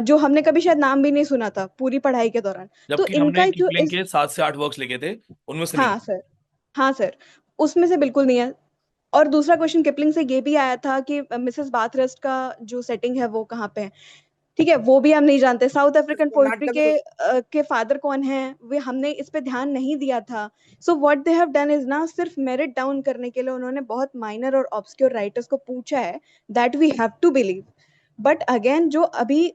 जो हमने कभी शायद नाम भी नहीं सुना था पूरी पढ़ाई के दौरान। तो जबकि हमने इनका जो किपलिंग इस, के 7 से 8 वर्क्स लिखे थे, उनमें से नहीं। हाँ सर, हाँ सर, उसमें से बिल्कुल नहीं है। और दूसरा क्वेश्चन किपलिंग से ये भी आया था कि मिसेस बाथरस्ट का जो सेटिंग है वो कहाँ पे है। ठीक है, वो भी हम नहीं जानते। साउथ अफ्रीकन पोइट्री कर्नाटक के फादर कौन है, वे हमने इस पे ध्यान नहीं दिया था। So what they have done is ना, सिर्फ मेरिट डाउन करने के लिए उन्होंने बहुत माइनर और ऑब्सक्योर राइटर्स को पूछा है, that we have to believe. But again, जो अभी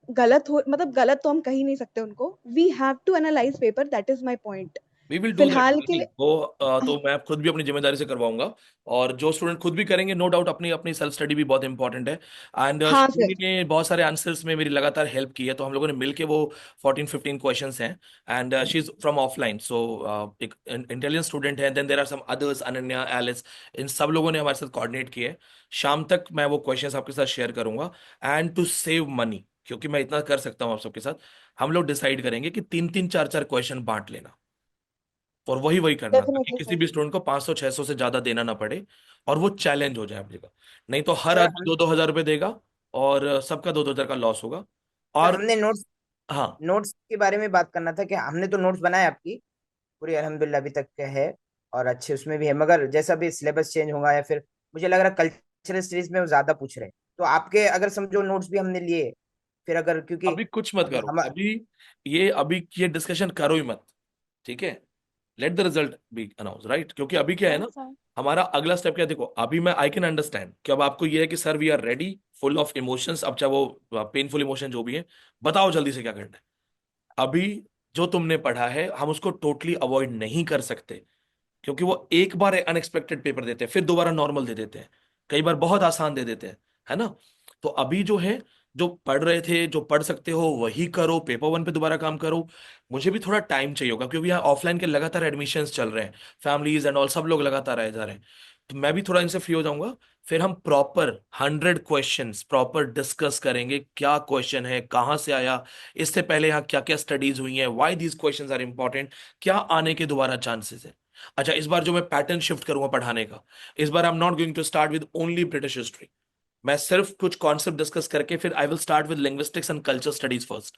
गलत हो, मतलब गलत तो हम कह ही नहीं सकते उनको, we have to analyse paper, that is my point. We will do that, फिलहाल के लिए, वो तो मैं खुद भी अपनी जिम्मेदारी से करवाऊंगा। और जो स्टूडेंट खुद भी करेंगे, नो डाउट, अपनी अपनी सेल्फ स्टडी भी बहुत इंपॉर्टेंट है। एंड हाँ शालिनी सर, ने बहुत सारे आंसर्स में मेरी लगातार हेल्प की है, तो हम लोगों ने मिलके वो 14-15 क्वेश्चंस हैं। And she is from offline, so एक इंटेलिजेंट स्टूडेंट है। Then there are some others, Ananya, Alice, इन सब लोगों ने हमारे साथ कोऑर्डिनेट किए है। शाम तक मैं वो क्वेश्चंस आपके साथ शेयर करूंगा। एंड टू सेव मनी, क्योंकि मैं इतना कर सकता हूँ आप सबके साथ, हम लोग डिसाइड करेंगे कि 3-3, 4-4 क्वेश्चन बांट लेना, और वही वही करना, ताकि डेफिनेटली किसी सर। भी स्टूडेंट को 500-600 से ज्यादा देना ना पड़े, और वो चैलेंज हो जाए अपनी जगह। नहीं तो हर सर आदमी 2-2 हजार रुपये देगा, और सबका 2-2 हजार का लॉस होगा। सर और हमने नोट्स हाँ, नोट्स के बारे में बात करना था कि हमने तो नोट्स बनाए आपकी पूरी अल्हम्दुलिल्लाह अभी तक के है, और अच्छे उसमें भी है, मगर जैसा भी सिलेबस चेंज होगा या फिर मुझे लग रहा है कल्चरल स्टडीज में वो ज्यादा पूछ रहे हैं, तो आपके अगर समझो नोट्स भी हमने लिए, फिर अगर क्योंकि अभी कुछ मत अब करो, हम अभी ये डिस्कशन करो ही मत, ठीक है। Let the result B announce, right, क्योंकि अभी क्या है ना, यस सर। हमारा अगला स्टेप क्या है, देखो अभी मैं आई कैन अंडरस्टैंड कि अब आपको ये है कि sir we are ready, full of emotions, अब चाहे वो पेनफुल इमोशन जो भी है, बताओ जल्दी से क्या करना है। अभी जो तुमने पढ़ा है हम उसको टोटली अवॉइड नहीं कर सकते, क्योंकि वो एक बार अनएक्सपेक्टेड पेपर देते हैं, फिर दोबारा नॉर्मल दे देते हैं, कई बार बहुत आसान दे देते हैं, है ना। तो अभी जो है, जो पढ़ रहे थे, जो पढ़ सकते हो वही करो, पेपर 1 पे दोबारा काम करो। मुझे भी थोड़ा टाइम चाहिए होगा, क्योंकि यहाँ ऑफलाइन के लगातार एडमिशन्स चल रहे हैं, फैमिलीज एंड ऑल सब लोग लगातार आए जा रहे हैं। तो मैं भी थोड़ा इनसे फ्री हो जाऊंगा, फिर हम प्रॉपर 100 क्वेश्चंस प्रॉपर डिस्कस करेंगे, क्या क्वेश्चन है, कहाँ से आया, इससे पहले यहाँ क्या क्या स्टडीज हुई हैं, why these questions are important, क्या आने के दोबारा चांसेस है। अच्छा, इस बार जो मैं पैटर्न शिफ्ट करूंगा पढ़ाने का, इस बार I am not going to start with only British history. मैं सिर्फ कुछ कॉन्सेप्ट डिस्कस करके फिर I will start with linguistics and culture studies first.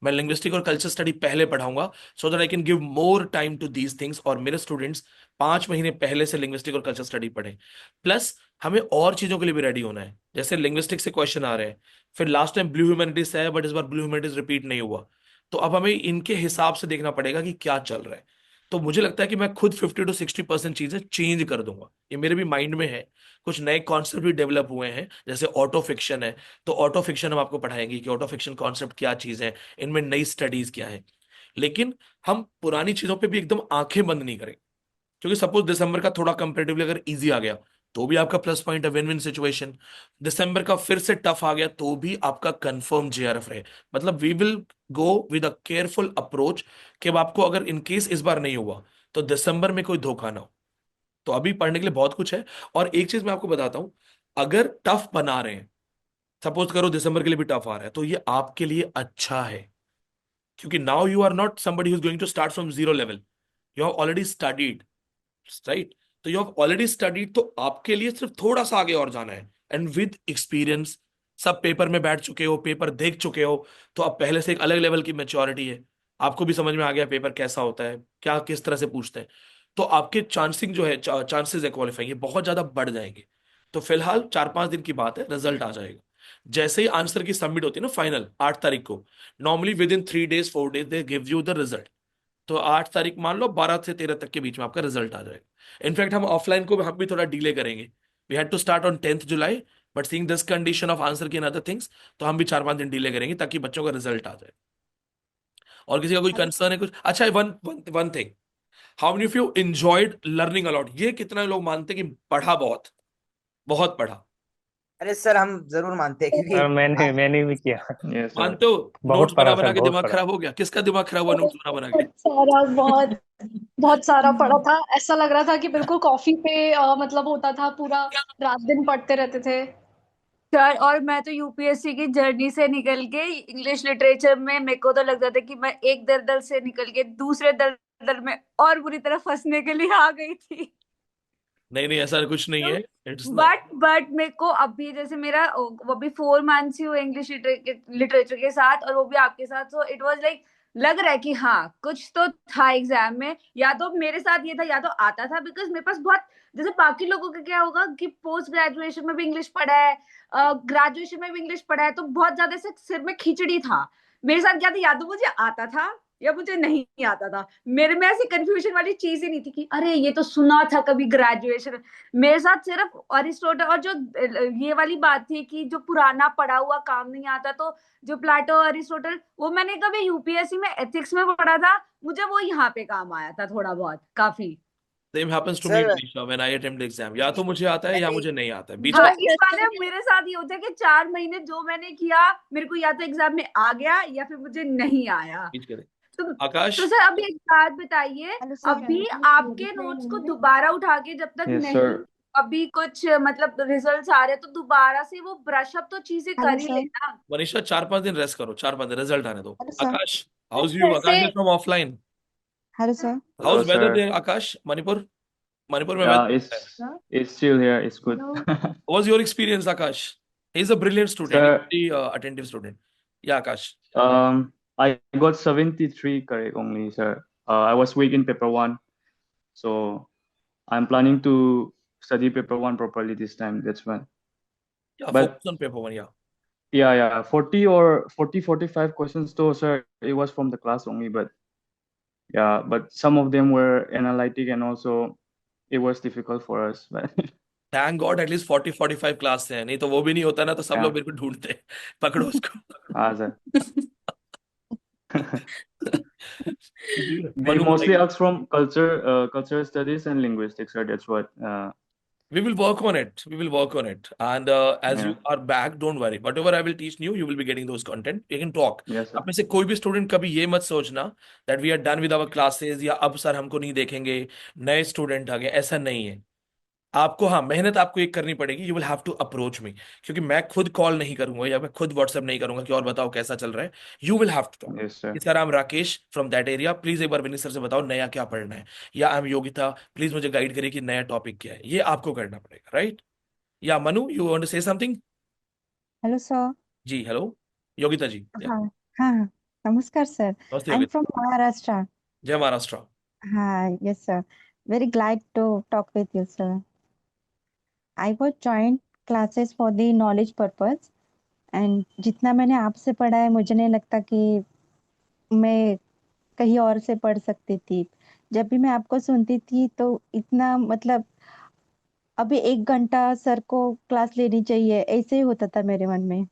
मैं लिंग्विस्टिक और कल्चर स्टडी पहले पढ़ाऊंगा, so that I can give more time to these things, और मेरे स्टूडेंट्स 5 महीने पहले से लिंग्विस्टिक और कल्चर स्टडी पढ़ें। प्लस हमें और चीजों के लिए भी रेडी होना है, जैसे लिंग्विस्टिक से क्वेश्चन आ रहे हैं, फिर लास्ट टाइम ब्लू ह्यूमैनिटीज से आया, बट इस बार ब्लू ह्यूमैनिटीज रिपीट नहीं हुआ, तो अब हमें इनके हिसाब से देखना पड़ेगा कि क्या चल रहा है। तो मुझे लगता है कि मैं खुद 50 to 60% चीजें चेंज कर दूंगा, ये मेरे भी माइंड में है। कुछ नए कॉन्सेप्ट भी डेवलप हुए हैं, जैसे ऑटो फिक्शन है, तो ऑटो फिक्शन हम आपको पढ़ाएंगे कि ऑटो फिक्शन कॉन्सेप्ट क्या चीज है, इनमें नई स्टडीज क्या है। लेकिन हम पुरानी चीजों पे भी एकदम आंखें बंद नहीं करें, क्योंकि सपोज दिसंबर का थोड़ा कंपेरेटिवली अगर इजी आ गया तो भी आपका प्लस पॉइंट है, विन विन सिचुएशन। दिसंबर का फिर से टफ आ गया तो भी आपका कंफर्म जेआरएफ रहे। मतलब we will go with a careful approach कि अब आपको अगर इनकेस इस बार नहीं हुआ तो दिसंबर में कोई धोखा ना हो। तो अभी पढ़ने के लिए बहुत कुछ है। और एक चीज मैं आपको बताता हूं, अगर टफ बना रहे हैं, सपोज करो दिसंबर के लिए भी टफ आ रहा है, तो ये आपके लिए अच्छा है, क्योंकि now you are not somebody who is going to start from zero level, you have already studied, right? तो यू हैव ऑलरेडी स्टडीड, तो आपके लिए सिर्फ थोड़ा सा आगे और जाना है। एंड विद एक्सपीरियंस, सब पेपर में बैठ चुके हो, पेपर देख चुके हो, तो अब पहले से एक अलग लेवल की मेच्योरिटी है, आपको भी समझ में आ गया पेपर कैसा होता है, क्या किस तरह से पूछते हैं। तो आपके चांसिंग जो है, चांसेस है क्वालिफाइंग, ये बहुत ज्यादा बढ़ जाएंगे। तो फिलहाल 4-5 दिन की बात है, रिजल्ट आ जाएगा। जैसे ही आंसर की सबमिट होती है ना फाइनल 8 तारीख को, normally with in 3 days 4 days they give you the result. तो 8 तारीख मान लो, 12 से 13 तक के बीच में आपका रिजल्ट आ जाएगा। इनफैक्ट हम ऑफलाइन को हम भी थोड़ा डिले करेंगे। We had to start on 10th July, but seeing this condition of answer key and other things, तो हम भी 4-5 दिन डिले करेंगे ताकि बच्चों का रिजल्ट आ जाए। और किसी का कोई कंसर्न है कुछ? अच्छा, one one thing, how many of you enjoyed learning allot? ये कितना लोग मानते हैं कि पढ़ा बहुत, बहुत पढ़ा? अरे सर हम जरूर मानते हैं, क्योंकि सर मैंने भी किया। Yes sir. मानते हो? नोट्स बहुत बना पढ़ा बना सर, के बहुत दिमाग पढ़ा। खराब हो गया? किसका दिमाग खराब हुआ नोट्स बना बना के? बहुत सारा, बहुत बहुत सारा पढ़ा था। ऐसा लग रहा था कि बिल्कुल कॉफी पे मतलब होता था, पूरा रात दिन पढ़ते रहते थे। सर, और मैं तो यूपीएससी की जर्नी से निकल के इंग्लिश लिटरेचर में मेरे को तो लगता था कि मैं एक दलदल से निकल के दूसरे दलदल में और बुरी तरह फंसने के लिए आ गई थी। नहीं नहीं, ऐसा कुछ नहीं है, इट्स नॉट। बट मेरे को अभी जैसे मेरा वो भी 4 months ही हुए इंग्लिश लिटरेचर के साथ, और वो भी आपके साथ, सो इट वाज लाइक लग रहा है कि हाँ कुछ तो था एग्जाम में। या तो मेरे साथ ये था, या तो आता था, बिकॉज मेरे पास बहुत, जैसे बाकी लोगों का क्या होगा कि पोस्ट ग्रेजुएशन में भी इंग्लिश पढ़ा है, ग्रेजुएशन में भी इंग्लिश पढ़ा है, तो बहुत ज्यादा से सिर में खिचड़ी था। मेरे साथ क्या था, या तो मुझे आता था या मुझे नहीं आता था। मेरे में ऐसी कंफ्यूजन वाली चीज ही नहीं थी कि अरे ये तो सुना था कभी ग्रेजुएशन। मेरे साथ सिर्फ अरिस्टोटल, और जो ये वाली बात थी कि जो पुराना पढ़ा हुआ काम नहीं आता, तो जो प्लेटो, अरिस्टोटल, वो मैंने कभी यूपीएससी में एथिक्स में पढ़ा था, मुझे वो यहाँ पे काम आया था थोड़ा बहुत, काफी। Same happens to me sir Manisha when I attempt exam, या तो मुझे आता है या मैंने मुझे नहीं आता है, बीच हाँ, का इस वाले मेरे साथ ये होता है कि 4 महीने जो मैंने किया, मेरे को या तो एग्जाम में आ गया या फिर मुझे नहीं आया। बीच करे। तो आकाश, तो सर अभी एक बात बताइए, हेलो सर। अभी आपके नोट्स को दोबारा उठा के जब तक यस नहीं, सर। अभी कुछ मतलब रिजल्ट्स आ रहे हैं, तो दोबारा से वो ब्रश अप तो चीजें हेलो कर ही सर। लेना। मनीषा 4-5 दिन रेस्ट करो, 4-5 दिन रिजल्ट आने दो। Hello sir. Akash, how's you? Akash वैसे is from offline. Hello sir. How's hello weather sir. There Akash? Manipur, Manipur में या वेदर कैसा है? it's still here, it's good. What was your experience, Akash? He's a brilliant student, Sir, he's a very attentive student. Yeah, Akash. I got 73 correct only, sir. I was weak in paper one, so I'm planning to study paper one properly this time. That's why. Yeah, But focus on paper one. Yeah. yeah, 40 or 40, 45 questions though, sir. It was from the class only, but yeah, but some of them were analytic and also it was difficult for us. But Thank God at least 40-45 class से है, नहीं तो वो भी नहीं होता ना, तो सब yeah, लोग मेरे को ढूंढते हैं, पकड़ो उसको। sir. They मनु mostly बताइए। ask from culture studies and linguistics, sir. That's what. We will work on it. We will work on it. And as you Yeah. are back, don't worry. Whatever I will teach you, you will be getting those content. You can talk. Yes, sir. आप में से कोई भी student कभी ये मत सोचना that we are done with our classes या अब सर हमको नहीं देखेंगे, नए स्टूडेंट आ गए, ऐसा नहीं है। आपको, हाँ, मेहनत आपको एक करनी पड़ेगी। You will have to approach me, क्योंकि मैं खुद कॉल नहीं करूंगा या मैं खुद व्हाट्सएप नहीं करूंगा कि और बताओ कैसा चल रहा है। You will have to talk. Yes, sir. Sir, I am Rakesh from that area, please एक बार विनीत सर से बताओ नया क्या पढ़ना है। या आई एम योगिता, प्लीज मुझे गाइड करिए कि नया टॉपिक क्या है। ये आपको करना पड़ेगा, राइट? या Manu, you want to say something? Hello sir. जी, हेलो योगिता जी। हाँ हाँ, नमस्कार सर। नमस्ते I am Yogita. From Maharashtra. जय महाराष्ट्र। हाँ, yes sir. Very glad to talk with you sir. I was joint classes for the knowledge purpose and जितना मैंने आपसे पढ़ा है मुझे नहीं लगता कि मैं कहीं और से पढ़ सकती थी। जब भी मैं आपको सुनती थी तो इतना मतलब अभी 1 घंटा सर को क्लास लेनी चाहिए, ऐसे ही होता था मेरे मन में।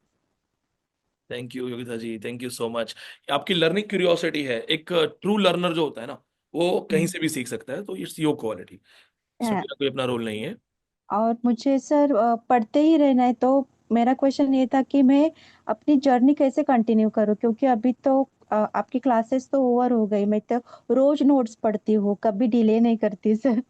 Thank you Yogita ji, thank you so much. आपकी लर्निंग क्यूरियोसिटी है। एक ट्रू लर्नर जो होता है ना, वो कहीं से भी सीख सकता है, तो इट्स योर क्वालिटी। इसमें हाँ, मेरा कोई अपना रोल नहीं है। और मुझे सर पढ़ते ही रहना है, तो मेरा क्वेश्चन ये था कि मैं अपनी जर्नी कैसे कंटिन्यू करूँ, क्योंकि अभी तो आपकी क्लासेस तो ओवर हो गई, मैं तो रोज नोट्स पढ़ती हूँ, कभी डिले नहीं करती सर।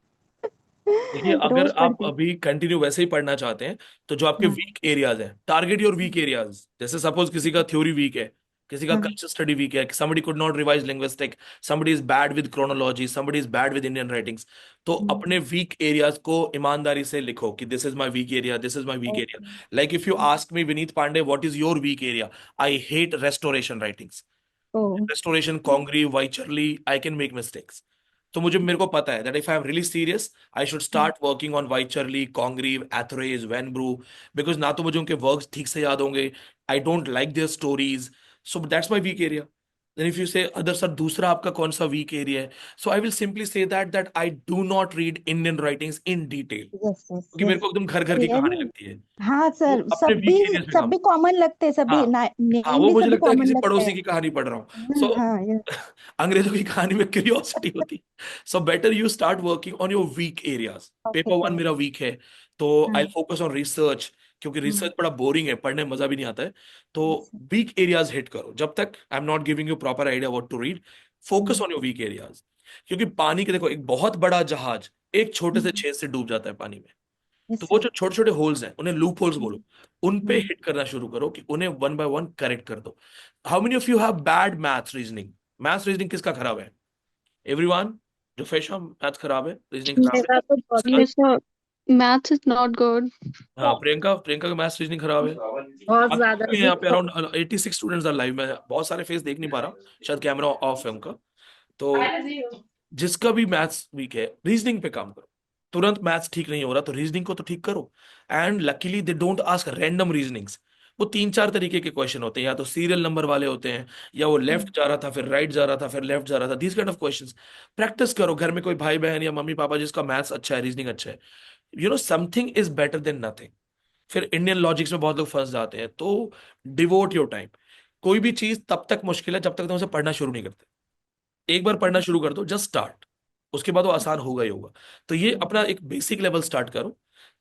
देखिए, अगर रोज आप पढ़ती। अभी कंटिन्यू वैसे ही पढ़ना चाहते हैं, तो जो आपके हाँ वीक एरियाज हैं, टारगेट योर वीक एरियाज। जैसे सपोज किसी का थ्योरी वीक है, किसी का हाँ कल्चर स्टडी वीक है, somebody could not revise linguistic, somebody is bad with chronology, somebody is bad with Indian writings। तो अपने वीक एरियाज को ईमानदारी से लिखो कि this is my weak area, this is my weak area. Okay. Like if you ask me Vineet Pandey what is your weak area, I hate restoration writings. Oh restoration, Congreve, Wycherley, I can make mistakes. तो मुझे मेरे को पता है that if I am really serious, I should start working on Wycherley, Congreve, Etherege, Vanbrugh. Because ना तो मुझे उनके वर्क्स ठीक से याद होंगे, आई don't like their stories, so that's my weak area. Then if you say other sir दूसरा आपका कौन सा वीक एरिया है, so I will simply say that I do not read Indian writings in detail, yes yes क्योंकि मेरे yes. को एकदम घर घर की कहानी रियली। लगती है। हाँ तो सर, अपने वीक एरिया पे सब काम। भी कॉमन लगते हैं, हाँ, सभी हाँ, नेम वो भी मुझे सभी लगता है कॉमन किसी लगते पड़ोसी हैं। की कहानी पढ़ रहा हूँ। हाँ सो हाँ यस। अंग्रेजों की कहानी में क्यूरियोसिटी होती है। So better you start working on your weak areas. Okay paper one sir. मेरा वीक है, तो आई हाँ फोकस ऑन रिसर्च, क्योंकि रिसर्च बड़ा बोरिंग है, पढ़ने में मजा भी नहीं आता है। तो yes sir. Weak areas hit करो। जब तक I am not giving you proper idea what to read, focus on your weak areas. क्योंकि पानी के, देखो, एक बहुत बड़ा जहाज एक छोटे से छेद से डूब जाता है पानी में। तो यस वो सर। जो छोटे छोटे होल्स हैं, उन्हें लूप होल्स बोलो, उन पे हिट करना शुरू करो कि उन्हें वन बाय वन करेक्ट कर दो। How many of you have bad maths reasoning? Maths reasoning किसका खराब है? एवरीवन। जो फेशा मैथ्स खराब है, रीजनिंग खराब है। मेरा तो सर, बहुत मैथ्स इज नॉट गुड। हाँ, प्रियंका, प्रियंका का मैथ्स रीजनिंग खराब है। बहुत ज्यादा बाकी यहाँ पे अराउंड 86 स्टूडेंट्स आर लाइव में, बहुत सारे फेस देख नहीं पा रहा, शायद कैमरा ऑफ है उनका। तो जिसका भी मैथ्स वीक है, रीजनिंग पे काम करो। तुरंत मैथ्स ठीक नहीं हो रहा तो रीजनिंग को तो ठीक करो। And luckily they don't ask random reasonings. वो तीन चार तरीके के क्वेश्चन होते हैं, या तो सीरियल नंबर वाले होते हैं, या वो लेफ्ट जा रहा था फिर राइट जा रहा था फिर लेफ्ट जा रहा था। These kind of questions practice करो। घर में कोई भाई बहन या मम्मी पापा जिसका मैथ्स अच्छा है, रीजनिंग अच्छा है, you know something is better than nothing. फिर इंडियन लॉजिक्स में बहुत लोग फंस जाते हैं। तो डिवोट योर टाइम। कोई भी चीज तब तक मुश्किल है जब तक तुम उसे पढ़ना शुरू नहीं करते। एक बार पढ़ना शुरू कर दो, जस्ट स्टार्ट, उसके बाद वो आसान होगा ही होगा। तो ये अपना एक बेसिक लेवल स्टार्ट करो,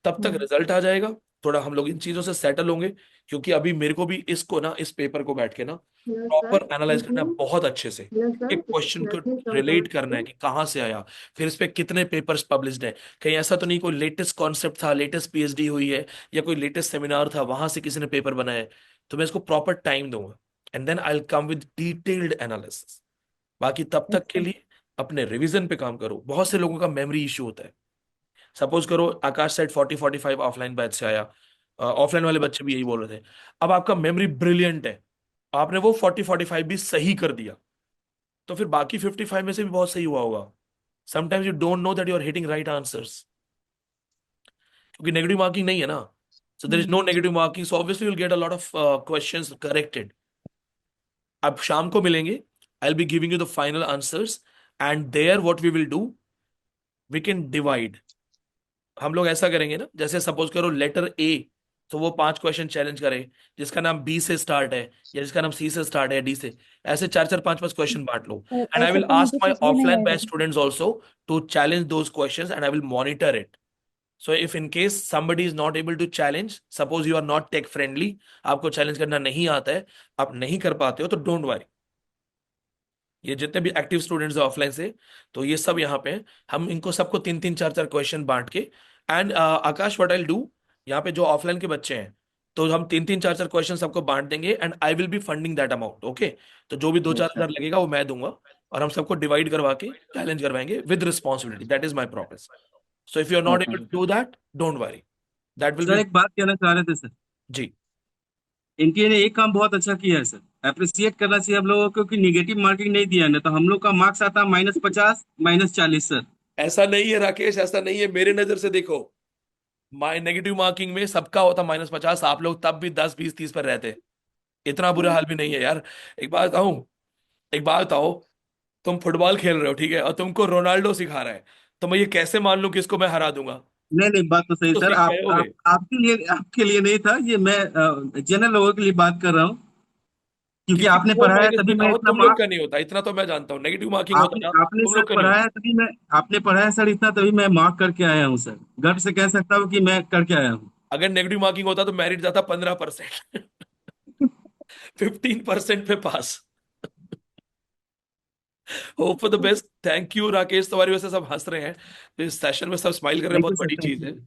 तब तक रिजल्ट आ जाएगा। थोड़ा हम लोग इन चीजों से सेटल होंगे, क्योंकि अभी मेरे को भी इसको ना, इस पेपर को बैठ के ना प्रॉपर एनालाइज करना है बहुत अच्छे से। एक क्वेश्चन को रिलेट करना है कि कहाँ से आया, फिर इस पे कितने पेपर्स पब्लिश्ड है, कहीं ऐसा तो नहीं कोई लेटेस्ट कॉन्सेप्ट था, लेटेस्ट पीएचडी हुई है, या कोई लेटेस्ट सेमिनार था वहां से किसी ने पेपर बनाया है। तो मैं इसको प्रॉपर टाइम दूंगा, and then I will come with detailed analysis. बाकी तब तक के लिए अपने रिवीजन पे काम करो। बहुत से लोगों का मेमोरी इश्यू होता है। सपोज करो आकाश सेट 40-45 ऑफलाइन बैच से आया, ऑफलाइन वाले बच्चे भी यही बोल रहे थे। अब आपका मेमोरी ब्रिलियंट है, आपने वो 40-45 भी सही कर दिया, तो फिर बाकी 55 में से भी बहुत सही हुआ होगा। Sometimes you don't know that you are hitting right answers, क्योंकि नेगेटिव मार्किंग नहीं है ना। So there is no negative marking, so obviously you will get a lot of questions corrected. अब शाम को मिलेंगे, I will be giving you the final answers, and there what we will do, we can divide. हम लोग ऐसा करेंगे ना, जैसे सपोज करो लेटर ए, तो वो 5 क्वेश्चन चैलेंज करे, जिसका नाम बी से स्टार्ट है, या जिसका नाम सी से स्टार्ट है, डी से, ऐसे 4-4 5-5 क्वेश्चन बांट लो। सर, एंड आई ऐसे विल तो आस्क मुझे माय कुछ भी नहीं ऑफलाइन आएगा। Batch students also to challenge those questions, and I will monitor it. So if in case somebody is not able to challenge, suppose you are not tech friendly, आपको challenge करना नहीं आता है, आप नहीं कर पाते हो, तो डोंट वरी। ये जितने भी एक्टिव स्टूडेंट्स हैं ऑफलाइन से, तो ये सब यहाँ पे हैं। हम इनको सबको 3-3 4-4 क्वेश्चन बांट के, and Akash what I will do, यहाँ पे जो ऑफलाइन के बच्चे हैं, तो हम 3-3 4-4 क्वेश्चन सबको बांट देंगे, and I will B funding that amount. Okay, तो जो भी 2-4 हज़ार लगेगा वो मैं दूंगा, और हम सबको डिवाइड करवा के चैलेंज करवाएंगे with responsibility. That is my promise. So if you are not able to do that, don't worry, that will sir be. एक बात कहना चाह रहे थे सर, जी, इनके ने एक काम बहुत अच्छा किया है सर, अप्रिसिएट करना चाहिए हम लोगों को कि निगेटिव मार्किंग नहीं दिया ना, तो हम लोग का मार्क्स आता -50 -40 सर। ऐसा नहीं है राकेश, ऐसा नहीं है, मेरे नजर से देखो, माई नेगेटिव मार्किंग में सबका होता -50, आप लोग तब भी 10-20-30 पर रहते। इतना बुरा हाल भी नहीं है यार। एक बात बताऊं, एक बात बताओ, तुम फुटबॉल खेल रहे हो, ठीक है, और तुमको रोनाल्डो सिखा रहा है, तो मैं ये कैसे मान लूं कि इसको मैं हरा दूंगा? नहीं नहीं, बात तो सही तो सर, सीख गए होगे। आपके लिए नहीं था ये, मैं जनरल लोगों के लिए बात कर रहा हूँ। क्योंकि किसी आपने को पढ़ाया माइनस तभी में मैं कहो, इतना तुम लोग मार्क का नहीं होता, इतना तो मैं जानता हूँ। नेगेटिव मार्किंग होता आपने ना, आपने तुम सर लोग का नहीं होता। पढ़ाया तभी मैं आपने पढ़ाया सर इतना तभी मैं मार्क करके आया हूँ सर। गर्व से कह सकता हूँ कि मैं करके आया हूँ। अगर नेगेटिव मार्किंग होता तो मेरिट जाता 15%, 15% पे पास। Hope for the best. Thank you Rakesh, तुम्हारी वजह से सब हंस रहे हैं, तो इस सेशन में सब स्माइल कर रहे हैं, थैंक यू बहुत सर, बड़ी थैंक चीज है। यू।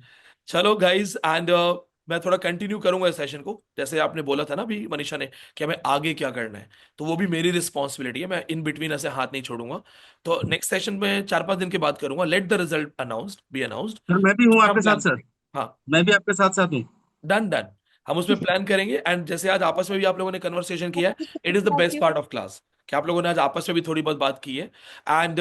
चलो गाइज, एंड मैं थोड़ा कंटिन्यू करूंगा इस सेशन को, जैसे आपने बोला था ना अभी मनीषा ने कि हमें आगे क्या करना है, तो वो भी मेरी रिस्पॉन्सिबिलिटी है, मैं इन बिटवीन ऐसे हाथ नहीं छोड़ूंगा। तो नेक्स्ट सेशन में 4-5 दिन के बाद करूंगा, let the result announced B announced, sir मैं भी हूँ उसमें हम आपके साथ प्लान सर, करेंगे। हाँ, मैं भी आपके साथ साथ हूँ। डन डन, हम उसमें प्लान करेंगे। एंड जैसे आज आपस में भी आप लोगों ने कन्वर्सेशन किया है, it is the best part of class कि आप लोगों ने आज आपस में भी थोड़ी बहुत बात की है। And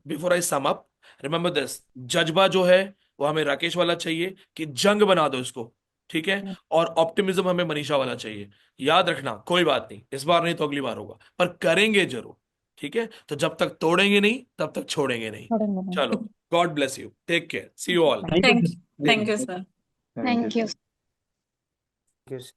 before I sum up, remember this, जज्बा जो है वो हमें राकेश वाला चाहिए कि जंग बना दो इसको, ठीक है, और ऑप्टिमिज्म हमें मनीषा वाला चाहिए। याद रखना, कोई बात नहीं, इस बार नहीं तो अगली बार होगा, पर करेंगे जरूर, ठीक है। तो जब तक तोड़ेंगे नहीं तब तक छोड़ेंगे नहीं। छोड़ेंगे नहीं। चलो, God bless you, take care, see you all. Thank you Thank सर, you. Thank you, sir. Thank you. Thank you. Yes.